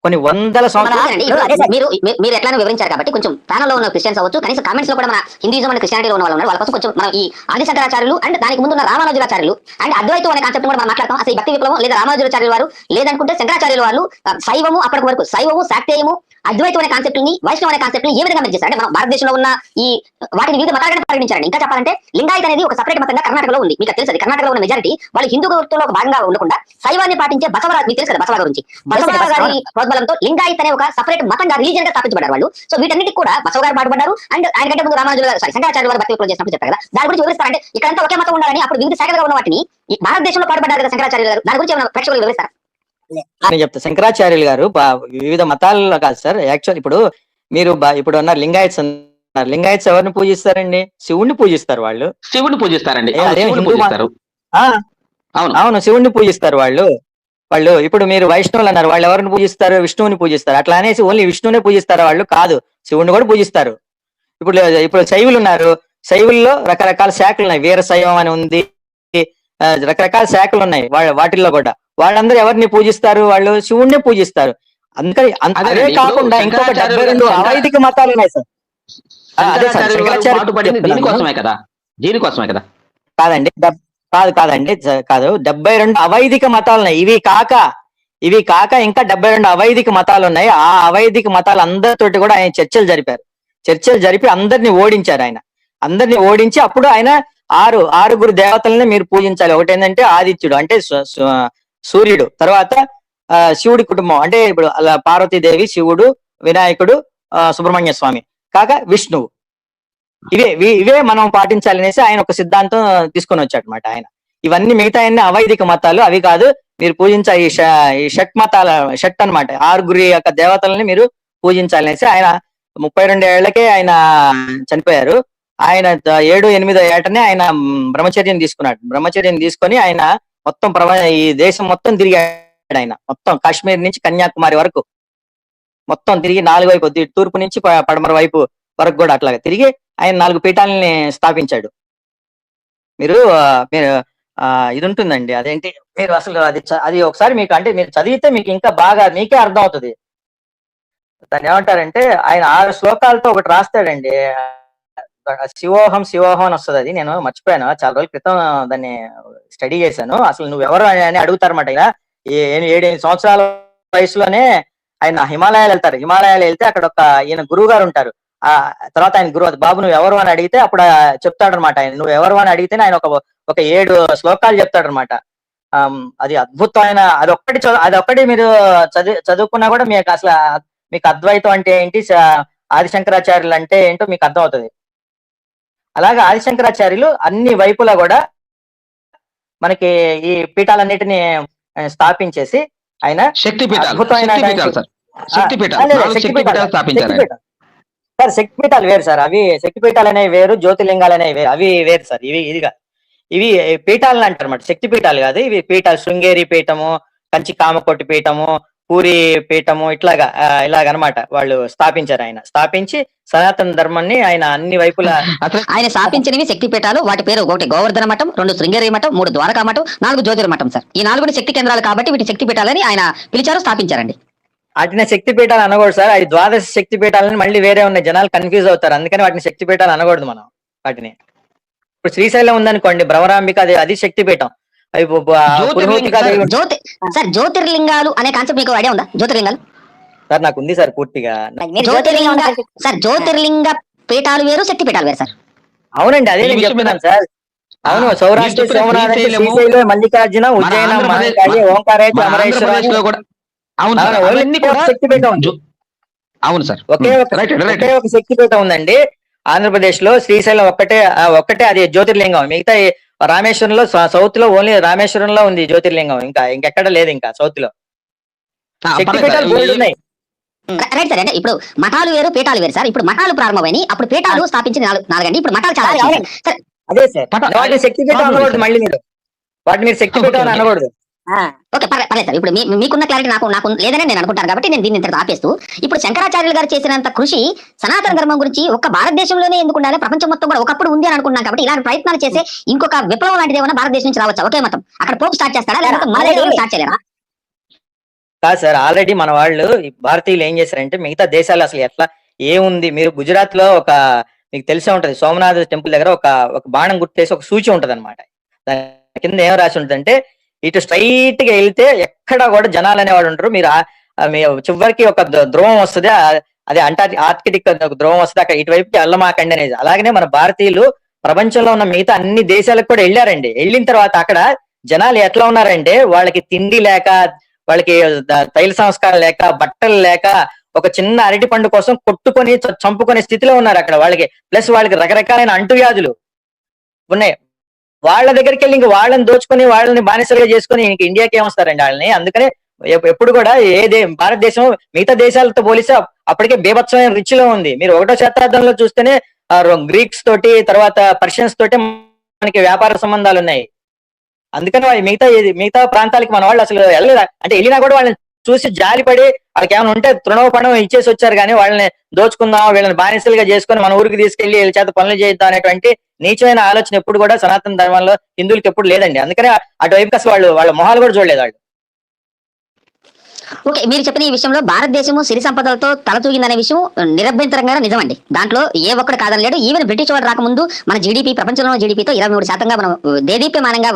కొన్ని వందల సంవత్సరాలు మీరు ఎట్లా వివరించారు కాబట్టి కొంచెం ప్యానల్లో ఉన్న క్రిస్టియన్స్ అవ్వచ్చు, కనీసం కామెంట్స్ లో కూడా మన హిందూయిజం అండ్ క్రిస్టియానిటీలో ఉన్న వాళ్ళు ఉన్నారు. వాళ్ళ కోసం కొంచెం మనం ఈ ఆది శంకరాచార్యులు అండ్ దానికి ముందు ఉన్న రామానుజాచార్యులు అండ్ అద్వైతం అనే కాన్సెప్ట్ కూడా మనం మాట్లాడతాం. అసలు భక్తి విప్లవం లేదా రామానుజాచార్యుల వారు లేదనుకుంటే శంకరాచార్యుల వాళ్ళు శైవము, అప్పటి వరకు శైవము, శాక్తేయము, అద్వైతం అనే కాన్సెప్ట్ ని వైష్ణవ అనే కాన్సెప్ట్ ని ఏ విధంగా మెర్జ్ చేశారు అంటే మన భారతదేశంలో ఉన్న ఈ వాటిని వివిధ మతాలుగా పరిగణించారండి. ఇంకా చెప్పాలంటే లింగాయత్ అనేది ఒక సపరేట్ మతంగా కర్ణాటకలో ఉంది. మీకు తెలుసు అది కర్ణాటకలో ఉన్న మెజారిటీ వాళ్ళు హిందూ గుర్తులో ఒక భాగంగా ఉండకుండా శైవాన్ని పాటించే బసవరాజు, మీకు తెలుసు కదా బసవ గురించి, బసవ గారి ప్రోద్బలంతో లింగాయత్ అనే ఒక సపరేట్ మతంగా రిలీజియన్ గా స్థాపించబడ్డారు వాళ్ళు. సో వీటన్నిటికి కూడా బసవ గారు పాటుపడ్డారు. అండ్ ఆయన కంటే ముందు రామానుజులు గారు శంకరాచార్యుల వారు భక్తి విప్లవం చేసినప్పుడు చెప్పారు కదా, దాని గురించి వివరిస్తారంటే ఇక్కడంతా ఒకే మతం ఉండాలని అప్పుడు వివిధ శాఖలుగా ఉన్న వాటిని ఈ భారతదేశంలో పాటుపడ్డారు కదా శంకరాచార్యులు గారు, దాని గురించి ఏమైనా ప్రేక్షకులు వివరిస్తారు? నేను చెప్తా. శంకరాచార్యులు గారు వివిధ మతాల్లో కాదు సార్. యాక్చువల్ ఇప్పుడు మీరు ఇప్పుడు ఉన్న లింగాయత్స్ అన్నారు. లింగాయత్స్ ఎవరిని పూజిస్తారండి? శివుణ్ణి పూజిస్తారు వాళ్ళు. శివుడిని పూజిస్తారండి. అదే శివుడిని హిందూ పూజిస్తారు. అవును అవును, శివుణ్ణి పూజిస్తారు వాళ్ళు. ఇప్పుడు మీరు వైష్ణవులు అన్నారు, వాళ్ళు ఎవరిని పూజిస్తారు? విష్ణువుని పూజిస్తారు. అట్లా అనేసి ఓన్లీ విష్ణువునే పూజిస్తారా వాళ్ళు? కాదు, శివుణ్ణి కూడా పూజిస్తారు. ఇప్పుడు శైవులు ఉన్నారు, శైవుల్లో రకరకాల శాఖలు ఉన్నాయి. వీర శైవం అని ఉంది, రకరకాల శాఖలు ఉన్నాయి వాటిల్లో కూడా. వాళ్ళందరూ ఎవరిని పూజిస్తారు? వాళ్ళు శివుణ్ణి పూజిస్తారు. అందుకని అదే కాకుండా ఇంకొక 72 అవైదిక మతాలు ఉన్నాయి సార్. అదే సార్, దీనికోసమే కదా, దీనికోసమే కదా. కాదండి, కాదండి, కాదు. 72 అవైదిక మతాలు ఉన్నాయి. ఇవి కాక ఇంకా 72 అవైదిక మతాలు ఉన్నాయి. ఆ అవైదిక మతాలు అందరితోటి కూడా ఆయన చర్చలు జరిపి అందరిని ఓడించారు. అందరిని ఓడించి అప్పుడు ఆయన ఆరుగురు దేవతల్ని మీరు పూజించాలి. ఒకటి ఏంటంటే ఆదిత్యుడు, అంటే సూర్యుడు. తర్వాత శివుడి కుటుంబం, అంటే ఇప్పుడు పార్వతీదేవి, శివుడు, వినాయకుడు, సుబ్రహ్మణ్య స్వామి, కాక విష్ణువు. ఇవే మనం పాటించాలనేసి ఆయన ఒక సిద్ధాంతం తీసుకొని వచ్చాడు అనమాట. ఆయన ఇవన్నీ మిగతా అవైదిక మతాలు, అవి కాదు మీరు పూజించాలి. ఈ షట్ అన్నమాట, ఆరుగురి యొక్క దేవతల్ని మీరు పూజించాలనేసి ఆయన 32 ఏళ్లకే ఆయన చనిపోయారు. ఆయన 7-8 ఏటనే ఆయన బ్రహ్మచర్యం తీసుకున్నాడు. బ్రహ్మచర్యం తీసుకొని ఆయన మొత్తం ఈ దేశం మొత్తం తిరిగాడు. ఆయన మొత్తం కాశ్మీర్ నుంచి కన్యాకుమారి వరకు మొత్తం తిరిగి 4 వైపు, తూర్పు నుంచి పడమర వైపు వరకు కూడా అట్లాగా తిరిగి ఆయన 4 పీఠాలని స్థాపించాడు. మీరు ఇది ఉంటుందండి, అదేంటి, మీరు అసలు అది ఒకసారి మీకు, అంటే మీరు చదివితే మీకు ఇంకా బాగా మీకే అర్థం అవుతుంది. దాన్ని ఏమంటారంటే ఆయన 6 శ్లోకాలతో ఒకటి రాస్తాడండి. శివోహం అని వస్తుంది. అది నేను మర్చిపోయాను, చాలా రోజుల క్రితం దాన్ని స్టడీ చేశాను. అసలు నువ్వెవరు అని అడుగుతారన్నమాట. ఆయన 7-8 సంవత్సరాల వయసులోనే ఆయన హిమాలయాలు వెళ్తారు. హిమాలయాలు వెళ్తే అక్కడ ఈయన గురువు గారు ఉంటారు. ఆ తర్వాత ఆయన గురువు, బాబు నువ్వు ఎవరు అని అడిగితే అప్పుడు చెప్తాడనమాట. ఆయన నువ్వు ఎవరు అని అడిగితేనే ఆయన ఒక 7 శ్లోకాలు చెప్తాడనమాట. అది అద్భుతమైన, అదొక్కటి మీరు చదువుకున్నా కూడా మీకు అద్వైతం అంటే ఏంటి, ఆదిశంకరాచార్యులు అంటే ఏంటో మీకు అర్థం అవుతుంది. అలాగే ఆదిశంకరాచార్యులు అన్ని వైపులా కూడా మనకి ఈ పీఠాలన్నిటిని స్థాపించేసి ఆయన సార్, శక్తిపీఠాలు వేరు సార్. అవి శక్తిపీఠాలు అనేవి వేరు, జ్యోతిర్లింగాలు అనేవి వేరు. అవి వేరు సార్. ఇవి పీఠాలను అంటారు అన్నమాట. శక్తిపీఠాలు కాదు ఇవి. పీఠాలు శృంగేరి పీఠము, కంచి కామకోటి పీఠము, పూరి పీఠము, ఇలాగనమాట వాళ్ళు స్థాపించారు. ఆయన స్థాపించి సనాతన ధర్మాన్ని ఆయన అన్ని వైపులా ఆయన స్థాపించినవి శక్తి పీఠాలు. వాటి పేరు: 1 గోవర్ధన మఠం, 2 శృంగేరి మఠం, 3 ద్వారకా మఠం, 4 జ్యోతిర్మఠం సార్. ఈ 4 శక్తి కేంద్రాలు కాబట్టి వీటి శక్తి పీఠాలని ఆయన పిలిచారు, స్థాపించారండి. వాటిని శక్తి పీఠాలు అనకూడదు సార్. అది ద్వాదశ శక్తి పీఠాలని మళ్ళీ వేరే ఉన్నాయి, జనాలు కన్ఫ్యూజ్ అవుతారు. అందుకని వాటిని శక్తి పీఠాలు అనకూడదు మనం. వాటిని ఇప్పుడు శ్రీశైలం ఉందనుకోండి, భ్రమరాంబిక, అది శక్తి పీఠం. సార్ జ్యోతిర్లింగాలు అనే కాన్సెప్ట్ మీకు ఐడియా ఉందా? జ్యోతిర్లింగాలు సార్ నాకు ఉంది సార్ పూర్తిగా. జ్యోతిర్లింగ పీఠాలు వేరు, శక్తి పీఠాలు వేరు సార్. అవునండి, అదే నేను చెప్తున్నాను సార్. అవును, సౌరాష్ట్ర సోమనాథ, శ్రీశైలం, మల్లికార్జున, ఉజ్జయిన, మహాకాళి, ఓంకారేశ్వర, అమరేశ్వర, శక్తి పీఠం ఉంది. అవును సార్, ఒకే ఒక శక్తి పీఠం ఉందండి ఆంధ్రప్రదేశ్ లో. శ్రీశైలం ఒక్కటే అది జ్యోతిర్లింగం. మిగతా రామేశ్వరంలో, సౌత్ లో ఓన్లీ రామేశ్వరంలో ఉంది జ్యోతిర్లింగం. ఇంకెక్కడ లేదు. ఇంకా సౌత్ లో శక్తి పీఠాలు బోల్డ్ ఉన్నాయి. Right sir. అంటే ఇప్పుడు మఠాలు వేరు, పీఠాలు వేరు సార్. ఇప్పుడు మఠాలు ప్రారంభమైనవి, అప్పుడు పీఠాలు స్థాపించిన 4 అండి. ఇప్పుడు మఠాలు చాలా సార్. అదే సార్, వాటిని శక్తి పీఠం అనకూడదు. మళ్ళీ వాటిని శక్తి పీఠం అనకూడదు. ఓకే, పర్లేదు సార్. ఇప్పుడు మీకున్న క్లారిటీ నాకు లేదని నేను అనుకుంటాను కాబట్టి నేను దీన్ని ఇంత ఆపేస్తూ, ఇప్పుడు శంకరాచార్యులు గారు చేసినంత కృషి సనాతన ధర్మం గురించి ఒక్క భారతదేశంలోనే ఎందుకు ఉండాలి, ప్రపంచం మొత్తం కూడా ఒకప్పుడు ఉంది అని అనుకున్నాం కాబట్టి ఇలాంటి ప్రయత్నాలు చేసే ఇంకొక విప్లవం లాంటిది ఏమైనా భారతదేశం నుంచి రావచ్చా? ఒకే మతం అక్కడ పోపు స్టార్ట్ చేస్తారా, లేకపోతే మన దగ్గర స్టార్ట్ చేయలేరా? కాదు సార్, ఆల్రెడీ మన వాళ్ళు భారతీయులు ఏం చేశారంటే మిగతా దేశాలు అసలు ఎట్లా ఏముంది, మీరు గుజరాత్ లో మీకు తెలిసే ఉంటది, సోమనాథ్ టెంపుల్ దగ్గర ఒక బాణం గుర్తేసి ఒక సూచి ఉంటది అనమాట. దాని కింద ఏం రాసి ఉంటుందంటే ఇటు స్ట్రైట్ గా వెళ్తే ఎక్కడ కూడా జనాలు అనేవాడు ఉంటారు, మీరు చివరికి ఒక ధ్రువం వస్తుంది, అదే ఆర్కిటిక్ ధ్రువం వస్తుంది, అక్కడ ఇటువైపుకి వెళ్ళమాకండి అనేది. అలాగనే మన భారతీయులు ప్రపంచంలో ఉన్న మిగతా అన్ని దేశాలకు కూడా వెళ్ళారండి. వెళ్ళిన తర్వాత అక్కడ జనాలు ఎట్లా ఉన్నారంటే వాళ్ళకి తిండి లేక, వాళ్ళకి తైల సంస్కారం లేక, బట్టలు లేక, ఒక చిన్న అరటి పండు కోసం కొట్టుకొని చంపుకునే స్థితిలో ఉన్నారు అక్కడ వాళ్ళకి. ప్లస్ వాళ్ళకి రకరకాలైన అంటువ్యాధులు ఉన్నాయి. వాళ్ళ దగ్గరికి వెళ్ళి ఇంక వాళ్ళని దోచుకొని వాళ్ళని బానిసలుగా చేసుకుని ఇంక ఇండియాకి ఏమొస్తారండి వాళ్ళని. అందుకనే ఎప్పుడు కూడా భారతదేశం మిగతా దేశాలతో పోలిస్తే అప్పటికే బీభత్సమైన రిచ్ లో ఉంది. మీరు 1వ శతాబ్దంలో చూస్తేనే గ్రీక్స్ తోటి, తర్వాత పర్షియన్స్ తోటి మనకి వ్యాపార సంబంధాలు ఉన్నాయి. అందుకని వాళ్ళు మిగతా ప్రాంతాలకి మన వాళ్ళు అసలు వెళ్ళలేదు. అంటే వెళ్ళినా కూడా వాళ్ళని చూసి జాలిపడి వాళ్ళకి ఏమైనా ఉంటే తృణోపణం ఇచ్చేసి వచ్చారు, కానీ వాళ్ళని దోచుకుందాం, వీళ్ళని బానిసలుగా చేసుకుని మన ఊరికి తీసుకెళ్లి వీళ్ళ చేత పనులు చేద్దాం అనేటువంటి నీచమైన ఆలోచన ఎప్పుడు కూడా సనాతన ధర్మంలో హిందువులకి ఎప్పుడు లేదండి. అందుకనే అటువైపు అసలు వాళ్ళ మొహాలు కూడా చూడలేదు వాళ్ళు. ఓకే, మీరు చెప్పిన ఈ విషయంలో భారతదేశము సిరి సంపదలతో తలతూగిందనే విషయం నిరభ్యంతరంగా నిజమండి. దాంట్లో ఏ ఒక్కడు కాదని లేడు. ఈవెన్ బ్రిటిష్ వాడు రాకముందు మన జీడిపి ప్రపంచంలో జీడిపితో 23% మనం దేదీప్యమానంగా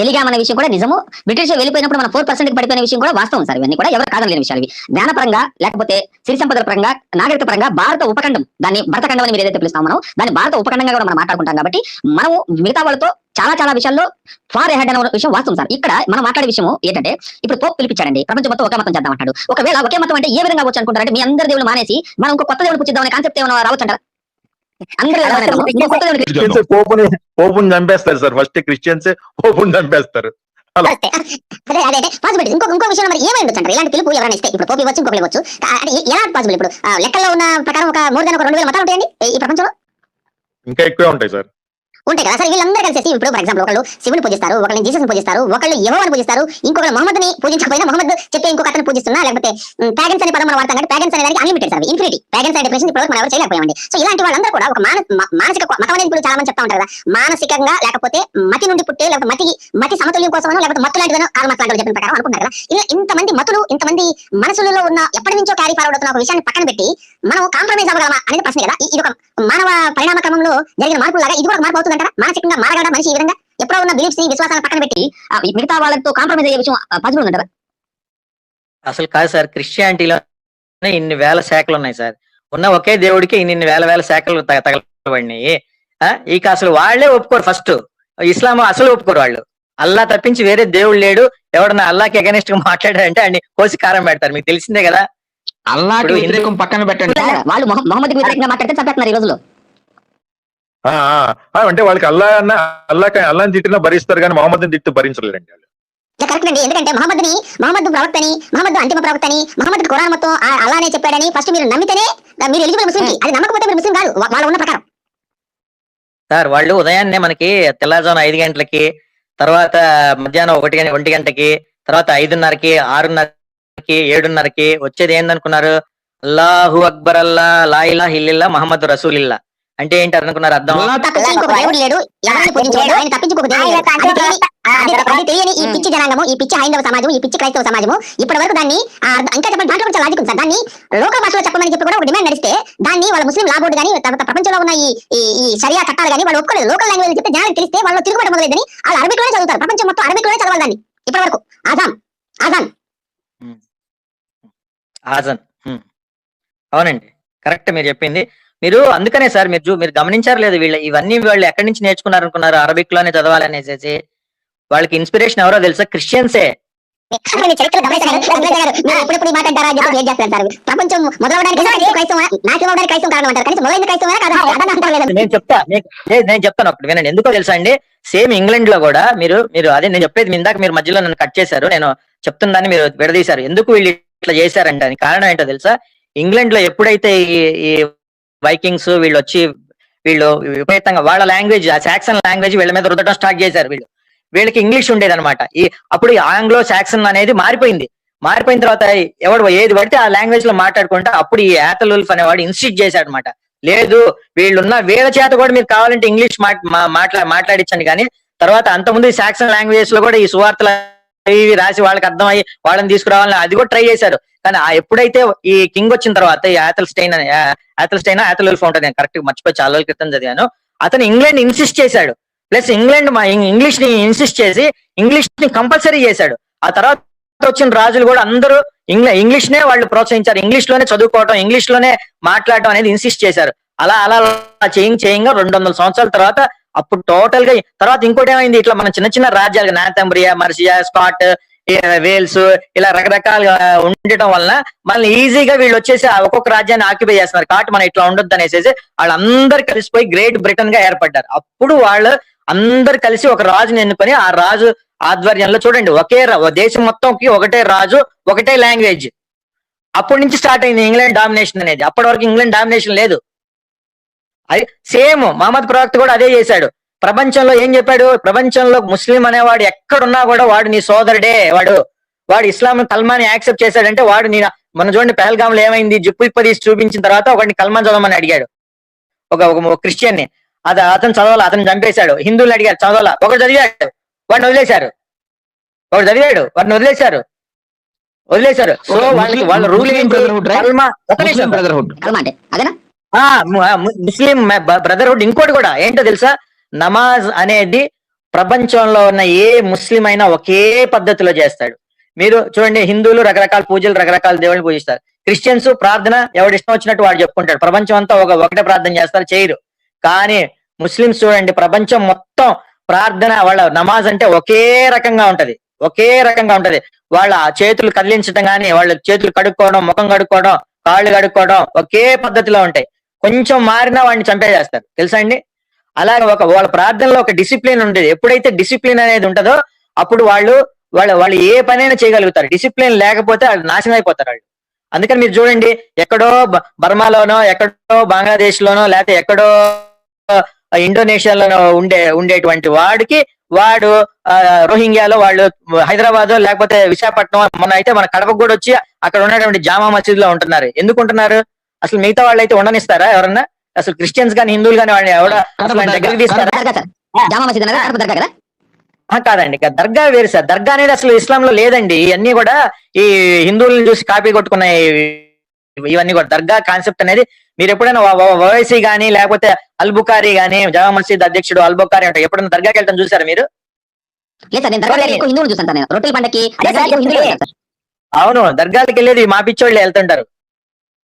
వెలిగామనే విషయం కూడా నిజము. బ్రిటిష్ వెళ్ళిపోయినప్పుడు మన 4% పడిపోయిన విషయం కూడా వాస్తవం సార్. ఇవన్నీ కూడా ఎవరు కాదని లేని విషయాలు. ఇవి జ్ఞానపరంగా లేకపోతే సిరి సంపదల పరంగా, నాగరిక పరంగా భారత ఉపఖండం, దాన్ని భరతఖండం అని మీరు ఏదైతే పిలుస్తాం మనం, దాన్ని భారత ఉపఖండంగా కూడా మనం మాట్లాడుకుంటాం. కాబట్టి మనము మిగతా వాళ్ళతో చాలా విషయాల్లో ఫార్ ఎహెడ్ అనే విషయం వాస్తవం సార్. ఇక్కడ మనం మాట్లాడే విషయం ఏంటంటే, ఇప్పుడు పోప్ పిలిపించాడండి, ప్రపంచం మొత్తం ఒకే మతం చేద్దాం అంటాడు. ఒకవేళ ఒకే మతం అంటే ఏ విధంగా వచ్చు అనుకుంటారంటే, మీ అందరి దేవుళ్ళు మానేసి మనం ఇంకో కొత్త దేవుడు పుచ్చిద్దాం అనే కాన్సెప్ట్ ఏమైనా రావచ్చు అంటారా? పోపుని చంపేస్తారు సార్. ఫస్ట్ క్రిస్టియన్స్ పోపుని చంపేస్తారు. పాసిబిలిటీ ఇంకో విషయం మరి ఏమైంది అంటారు? ఇలాంటి పిలుపు ఎవరైనా ఇస్తే, ఇప్పుడు పోపు ఇవ్వచ్చు, ఇంకొకరు ఇవ్వచ్చు. అంటే ఎలా పాసిబుల్? ఇప్పుడు లెక్కల్లో ఉన్న ప్రకారం ఒక మోర్ దాన్ 2000 మతాలు ఉంటాయండి ఈ ప్రపంచంలో. ఇంకా ఎక్కువే ఉంటాయి సార్. ఉంటాయి కదా సార్. వీళ్ళందరూ కలిసి ఇప్పుడు ఫర్ ఎగ్జాంపుల్ ఒకళ్ళు శివుని పూజిస్తారు, ఒకళ్ళు జీసస్ పూజిస్తారు, ఒకళ్ళు యెహోవాని పూజిస్తారు, ఇంకొకరు మహమ్మద్ ని పూజించకపోయినా మహమ్మద్ చెప్పే ఇంకొక అతను పూజిస్తున్నా, లేకపోతే ప్యాగన్స్ అనే పదం మనం వాడతాం. అంటే ప్యాగన్స్ అనేది అన్లిమిటెడ్ సార్, ఇన్ఫినిటీ. ప్యాగన్స్ అనే డెఫినిషన్ ఇప్పుడు మనం ఎవరు చేయలేకపోయామండి. సో ఇలాంటి వాళ్ళందరూ కూడా ఒక మానసిక మతం అనేది ఇప్పుడు చాలా మంది చెప్తా ఉంటారు కదా, మానసికంగా లేకపోతే మతి నుండి పుట్టే, లేకపోతే మతి సమతుల్యం కోసం, లేకపోతే మత్తు లాంటిదనో కాలమట్లాంటి చెప్పిన ప్రకారం అనుకుంటారు కదా. ఇలా ఇంతమంది మతులు, ఇంతమంది మనసులలో ఉన్న ఎప్పటి నుంచో క్యారీ ఫార్వర్డ్ అవుతున్న ఒక విషయాన్ని పక్కన పెట్టి మనం కాంప్రమైజ్ అవ్వగలమా అనేది ప్రశ్న కదా. ఇది ఒక మానవ పరిణామ క్రమంలో జరిగిన మార్పు లాగా ఇది కూడా మార్పు అవుతుందంటారా? మానసికంగా మారగలడా మనిషి ఈ విధంగా? ఎప్పుడో ఉన్న బిలీఫ్స్ ని, విశ్వాసాలను పక్కన పెట్టి మిగతా వాళ్ళతో కాంప్రమైజ్ అయ్యే విషయం పాసిబుల్ ఉందంటారా? అసలు కాదు సార్. క్రిస్టియానిటీలో ఇన్ని వేల శాఖలు ఉన్నాయి సార్. ఉన్న ఒకే దేవుడికి ఇన్ని వేల శాఖలు తగలబడినాయి. ఇక అసలు వాళ్లే ఒప్పుకోరు. ఫస్ట్ ఇస్లాం అసలు ఒప్పుకోరు వాళ్ళు. అల్లా తప్పించి వేరే దేవుడు లేడు. ఎవడన్నా అల్లాకి అగెనిస్ట్ గా మాట్లాడారంటే అన్ని కోసి కారం పెడతారు. మీకు తెలిసిందే కదా. అల్లాకి వ్యతిరేకం పక్కన పెట్టండి. వాళ్ళు మహమ్మద్ వ్యతిరేకంగా మాట్లాడితే చంపేస్తున్నారు ఈ రోజులో. అంటే వాళ్ళకి అల్లాని తిట్టినా భరిస్తారు, కానీ మహమ్మద్ని తిట్టి భరించలేరండి వాళ్ళు. కరెక్ట్ అండి. ఎందుకంటే మహమ్మద్ ప్రవక్తని, మహమ్మద్ అంతిమ ప్రవక్తని, మహమ్మద్ ఖురాన్ మొత్తం అల్లానే చెప్పాడని ఫస్ట్ మీరు నమ్మితేనే మీరు ఎలిజిబుల్ ముస్లిం. అది నమ్మకపోతే మీరు ముస్లిం కాదు వాళ్ళ ఉన్న ప్రకారం. సార్ వాళ్ళు ఉదయాన్నే మనకి తెల్లవారుజామున 5 గంటలకి, తర్వాత మధ్యాహ్నం 1 గంటకి, తర్వాత 5:30కి, 6:30కి, 7:30కి వచ్చేది ఏందనుకున్నారు? అల్లాహు అక్బర్ అల్లా లా ఇలాహ ఇల్లల్లాహ్ ముహమ్మద్ రసూలుల్లాహ్ అంటే ఏంటి అనుకున్నారు? అర్థం దేవుడు లేడు, ఎవరిని పూజించలేడు, ఆయన తప్పించుకోక అది తెలియని ఈ పిచ్చి జనాంగము, ఈ పిచ్చి హైందవ సమాజం, ఈ పిచ్చి క్రైస్తవ సమాజము ఇప్పటి వరకు దాన్ని ఇంకా చెప్పండి, దాంట్లో కొంచెం లాజిక్ ఉంది సార్. దాన్ని లోకల్ భాషలో చెప్పమని చెప్పి కూడా ఒక డిమాండ్ నడిస్తే దాన్ని వాళ్ళ ముస్లిం లా బోర్డు కానీ, తర్వాత ప్రపంచంలో ఉన్న ఈ షరియా చట్టాలు కానీ వాళ్ళు ఒప్పుకోలేదు. లోకల్ లాంగ్వేజ్ చెప్తే జనాలకు తెలిస్తే వాళ్ళు తిరుగుబాటు మొదలైందని వాళ్ళు అరబిక్ లోనే చదువుతారు. ప్రపంచం మొత్తం అరబిక్ లోనే చదవాలి దాన్ని ఇప్పటి వరకు. ఆజాన్ అవునండి, కరెక్ట్ మీరు చెప్పింది. మీరు అందుకనే సార్ మీరు గమనించారు లేదు, ఇవన్నీ వాళ్ళు ఎక్కడి నుంచి నేర్చుకున్నారు అనుకున్నారు? అరబిక్ లోనే చదవాలనేసి. వాళ్ళకి ఇన్స్పిరేషన్ ఎవరో తెలుసా? క్రిస్టియన్సే. ఎప్పుడు మాట్లాడారా ప్రపంచం మొదలవడానికి నేను చెప్తాను ఒకటి వినండి. ఎందుకో తెలుసా అండి, సేమ్ ఇంగ్లాండ్ లో కూడా మీరు అదే నేను చెప్పేది ఇందాక మీరు మధ్యలో నన్ను కట్ చేశారు, నేను చెప్తుందని మీరు విడదీశారు. ఎందుకు వీళ్ళు ఇట్లా చేశారంటే దానికి కారణం ఏంటో తెలుసా? ఇంగ్లాండ్ లో ఎప్పుడైతే ఈ వైకింగ్స్ వీళ్ళు విపరీతంగా వాళ్ళ లాంగ్వేజ్, సాక్సన్ లాంగ్వేజ్ వీళ్ళ మీద రుద్దడం స్టార్ట్ చేశారు. వీళ్ళకి ఇంగ్లీష్ ఉండేది అనమాట. అప్పుడు ఆంగ్లో సాక్సన్ అనేది మారిపోయిన తర్వాత ఏది పడితే ఆ లాంగ్వేజ్ లో మాట్లాడుకుంటా అప్పుడు ఈ యాథలుల్ఫ్ అనేవాడు ఇన్స్టిట్యూట్ చేశాడు అనమాట. లేదు వీళ్ళ చేత కూడా మీరు కావాలంటే ఇంగ్లీష్ మాట్లాడించండి, కానీ తర్వాత అంతకుముందు ఈ సాక్సన్ లాంగ్వేజ్ లో కూడా ఈ సువార్తలు ఇవి రాసి వాళ్ళకి అర్థమయ్యి వాళ్ళని తీసుకురావాలని అది కూడా ట్రై చేశారు. కానీ ఎప్పుడైతే ఈ కింగ్ వచ్చిన తర్వాత ఈ యాథలుల్ఫ్ ఉంటుంది, నేను కరెక్ట్ మర్చిపోయి చాలా రోజుల క్రితం చదివాను. అతను ఇంగ్లాండ్ ఇన్సిస్ట్ చేశాడు. ప్లస్ ఇంగ్లీష్ ని ఇన్సిస్ట్ చేసి ఇంగ్లీష్ ని కంపల్సరీ చేశాడు. ఆ తర్వాత వచ్చిన రాజులు కూడా అందరూ ఇంగ్లీష్ నే వాళ్ళు ప్రోత్సహించారు, ఇంగ్లీష్ లోనే చదువుకోవటం, ఇంగ్లీష్ లోనే మాట్లాడటం అనేది ఇన్సిస్ట్ చేశారు. అలా అలా చేయంగా 200 సంవత్సరాల తర్వాత అప్పుడు టోటల్ గా తర్వాత ఇంకోటి ఏమైంది, ఇట్లా మన చిన్న చిన్న రాజ్యాలు నార్థంబ్రియా, మర్సియా, స్కాట్, వేల్స్ ఇలా రకరకాలుగా ఉండటం వలన మళ్ళీ ఈజీగా వీళ్ళు వచ్చేసి ఒక్కొక్క రాజ్యాన్ని ఆక్యుపై చేస్తున్నారు. కాబట్టి మనం ఇట్లా ఉండొద్దు అనేసి వాళ్ళందరూ కలిసిపోయి గ్రేట్ బ్రిటన్ గా ఏర్పడ్డారు. అప్పుడు వాళ్ళు అందరు కలిసి ఒక రాజుని ఎన్నుకొని ఆ రాజు ఆధ్వర్యంలో చూడండి ఒకే దేశం మొత్తంకి ఒకటే రాజు, ఒకటే లాంగ్వేజ్. అప్పటి నుంచి స్టార్ట్ అయింది ఇంగ్లాండ్ డామినేషన్ అనేది. అప్పటి వరకు ఇంగ్లాండ్ డామినేషన్ లేదు. అది సేమ్ మహమ్మద్ ప్రవక్త కూడా అదే చేశాడు. ప్రపంచంలో ఏం చెప్పాడు, ప్రపంచంలో ముస్లిం అనేవాడు ఎక్కడున్నా కూడా వాడు నీ సోదరుడే, వాడు ఇస్లాం కల్మాని యాక్సెప్ట్ చేశాడంటే వాడు నీ మన చూడండి పెహల్గాంలో ఏమైంది, జిప్పు ఇప్పదీసి చూపించిన తర్వాత ఒకటిని కల్మాన్ చదవమని అడిగాడు ఒక క్రిస్టియన్ ని. అతను చదవాల, అతను చంపేశాడు. హిందువులు అడిగారు చదవాల, ఒకడు చదివాడు, వాడిని వదిలేశారు. సో వాళ్ళ రూలింగ్ కల్మా అంటే అదేనా? Muslim Brotherhood. ఇంకోటి కూడా ఏంటో తెలుసా, నమాజ్ అనేది ప్రపంచంలో ఉన్న ఏ ముస్లిం అయినా ఒకే పద్ధతిలో చేస్తాడు. మీరు చూడండి, హిందువులు రకరకాల పూజలు, రకరకాల దేవుళ్ళని పూజిస్తారు. క్రిస్టియన్స్ ప్రార్థన ఎవడి ఇష్టం వచ్చినట్టు వాడు చెప్పుకుంటాడు. ప్రపంచం అంతా ఒకటే ప్రార్థన చేస్తారు, చేయరు. కానీ ముస్లిమ్స్ చూడండి, ప్రపంచం మొత్తం ప్రార్థన, వాళ్ళ నమాజ్ అంటే ఒకే రకంగా ఉంటది. వాళ్ళ చేతులు కదిలించడం గానీ, వాళ్ళ చేతులు కడుక్కోవడం, ముఖం కడుక్కోవడం, కాళ్ళు కడుక్కోవడం ఒకే పద్ధతిలో ఉంటాయి. కొంచెం మారినా వాడిని చంపేసేస్తారు, తెలుసా అండి? అలాగే వాళ్ళ ప్రార్థనలో ఒక డిసిప్లిన్ ఉండేది. ఎప్పుడైతే డిసిప్లిన్ అనేది ఉంటుందో అప్పుడు వాళ్ళు ఏ పనైనా చేయగలుగుతారు. డిసిప్లిన్ లేకపోతే వాళ్ళు నాశనం అయిపోతారు వాళ్ళు. అందుకని మీరు చూడండి, ఎక్కడో బర్మాలోనో, ఎక్కడో బంగ్లాదేశ్ లోనో, లేకపోతే ఎక్కడో ఇండోనేషియాలోనో ఉండేటువంటి వాడు రోహింగ్యాలో వాళ్ళు హైదరాబాద్ లేకపోతే విశాఖపట్నం, మొన్న అయితే మన కడపకు కూడా వచ్చి అక్కడ ఉన్నటువంటి జామా మసీద్ లో ఉంటున్నారు. ఎందుకు ఉంటున్నారు? అసలు మిగతా వాళ్ళు అయితే ఉండనిస్తారా ఎవరన్నా? అసలు క్రిస్టియన్స్ గానీ హిందువులు గానీ వాళ్ళు ఎవడ దగ్గరికి తీస్తారా? కాదండి, దర్గా వేరు సార్. దర్గా అనేది అసలు ఇస్లాం లో లేదండి. ఇవన్నీ కూడా ఈ హిందువులను చూసి కాపీ కొట్టుకున్న ఇవన్నీ కూడా. దర్గా కాన్సెప్ట్ అనేది మీరు ఎప్పుడైనా ఓవైసీ గానీ లేకపోతే అల్బుకారీ గానీ, జామా మసీద్ అధ్యక్షుడు అల్బుకారీ ఉంటాయి, ఎప్పుడైనా దర్గాకి వెళ్తాం చూసారా మీరు? అవును, దర్గాలకు వెళ్ళేది మా పిచ్చోళ్లే వెళ్తుంటారు.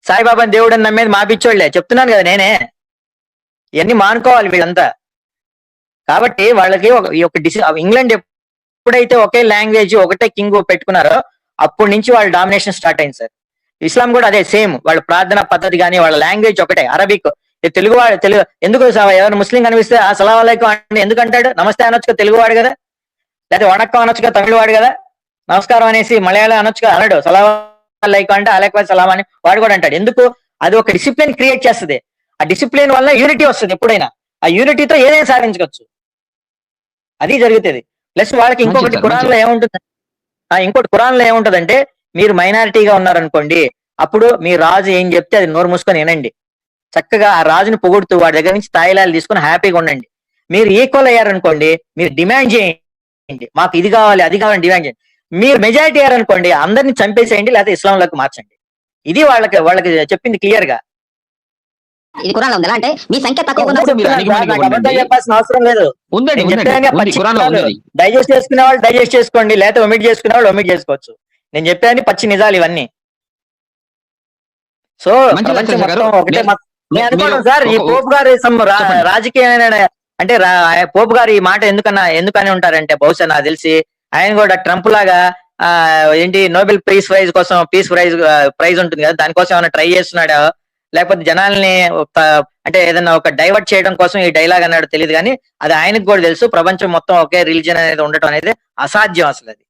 సాయిబాబా దేవుడు అని నమ్మేది మా పిచ్చోళ్లే. చెప్తున్నాను కదా నేనే. ఇవన్నీ మానుకోవాలి వీళ్ళంతా. కాబట్టి వాళ్ళకి ఇంగ్లాండ్ ఎప్పుడైతే ఒకే లాంగ్వేజ్, ఒకటే కింగ్ పెట్టుకున్నారో అప్పటి నుంచి వాళ్ళ డామినేషన్ స్టార్ట్ అయింది సార్. ఇస్లాం కూడా అదే సేమ్. వాళ్ళ ప్రార్థన పద్ధతి కానీ, వాళ్ళ లాంగ్వేజ్ ఒకటే, అరబిక్. తెలుగు ఎందుకు ఎవరు ముస్లిం కనిపిస్తే అస్సలాము అలైకుం అంటే ఎందుకు అంటాడు? నమస్తే అనొచ్చుగా తెలుగువాడు కదా, లేకపోతే వణక్కం అనొచ్చుగా తమిళవాడు కదా. నమస్కారం అనేసి మలయాళం అనొచ్చుగా, అనడు. సలాం అలైకుం అంటే అలైకుం సలాం అని వాడు కూడా అంటాడు. ఎందుకు? అది ఒక డిసిప్లిన్ క్రియేట్ చేస్తుంది. ఆ డిసిప్లిన్ వల్ల యూనిటీ వస్తుంది. ఎప్పుడైనా ఆ యూనిటీతో ఏదైనా సాధించవచ్చు. అది జరుగుతుంది. ప్లస్ వాళ్ళకి ఇంకొకటి ఖురాన్లో ఏముంటదంటే, మీరు మైనారిటీగా ఉన్నారనుకోండి, అప్పుడు మీ రాజు ఏం చెప్తే అది నోరు మూసుకొని వినండి. చక్కగా ఆ రాజుని పొగుడుతూ వాడి దగ్గర నుంచి తాయిలాలు తీసుకుని హ్యాపీగా ఉండండి. మీరు ఈక్వల్ అయ్యారనుకోండి, మీరు డిమాండ్ చేయండి, మాకు ఇది కావాలి అది కావాలని డిమాండ్ చేయండి. మీరు మెజారిటీ అయ్యారనుకోండి, అందరినీ చంపేసేయండి, లేకపోతే ఇస్లాంలోకి మార్చండి. ఇది వాళ్ళకి చెప్పింది క్లియర్ గా. ఇది ఖురాన్లో ఉంది. అంటే మీ సంఖ్య తక్కువ చెప్పాల్సిన అవసరం లేదు. డైజెస్ట్ చేసుకునే వాళ్ళు డైజెస్ట్ చేసుకోండి, లేకపోతే ఒమిట్ చేసుకునే వాళ్ళు ఒమిట్ చేసుకోవచ్చు. నేను చెప్పాను పచ్చి నిజాలు ఇవన్నీ. సో ప్రపంచం మొత్తం ఒకటే. నేను అనుకోవడం సార్, ఈ పోప్ గారు రాజకీయమైన అంటే పోప్ గారు ఈ మాట ఎందుకని ఉంటారంటే, బహుశా నాకు తెలిసి ఆయన కూడా ట్రంప్ లాగా ఏంటి నోబెల్ పీస్ ప్రైజ్ ఉంటుంది కదా, దానికోసం ఏమైనా ట్రై చేస్తున్నాడా, లేకపోతే జనాల్ని అంటే ఏదైనా ఒక డైవర్ట్ చేయడం కోసం ఈ డైలాగ్ అన్నాడు తెలియదు. కానీ అది ఆయనకు కూడా తెలుసు, ప్రపంచం మొత్తం ఒకే రిలీజియన్ అనేది ఉండటం అనేది అసాధ్యం అసలు. అది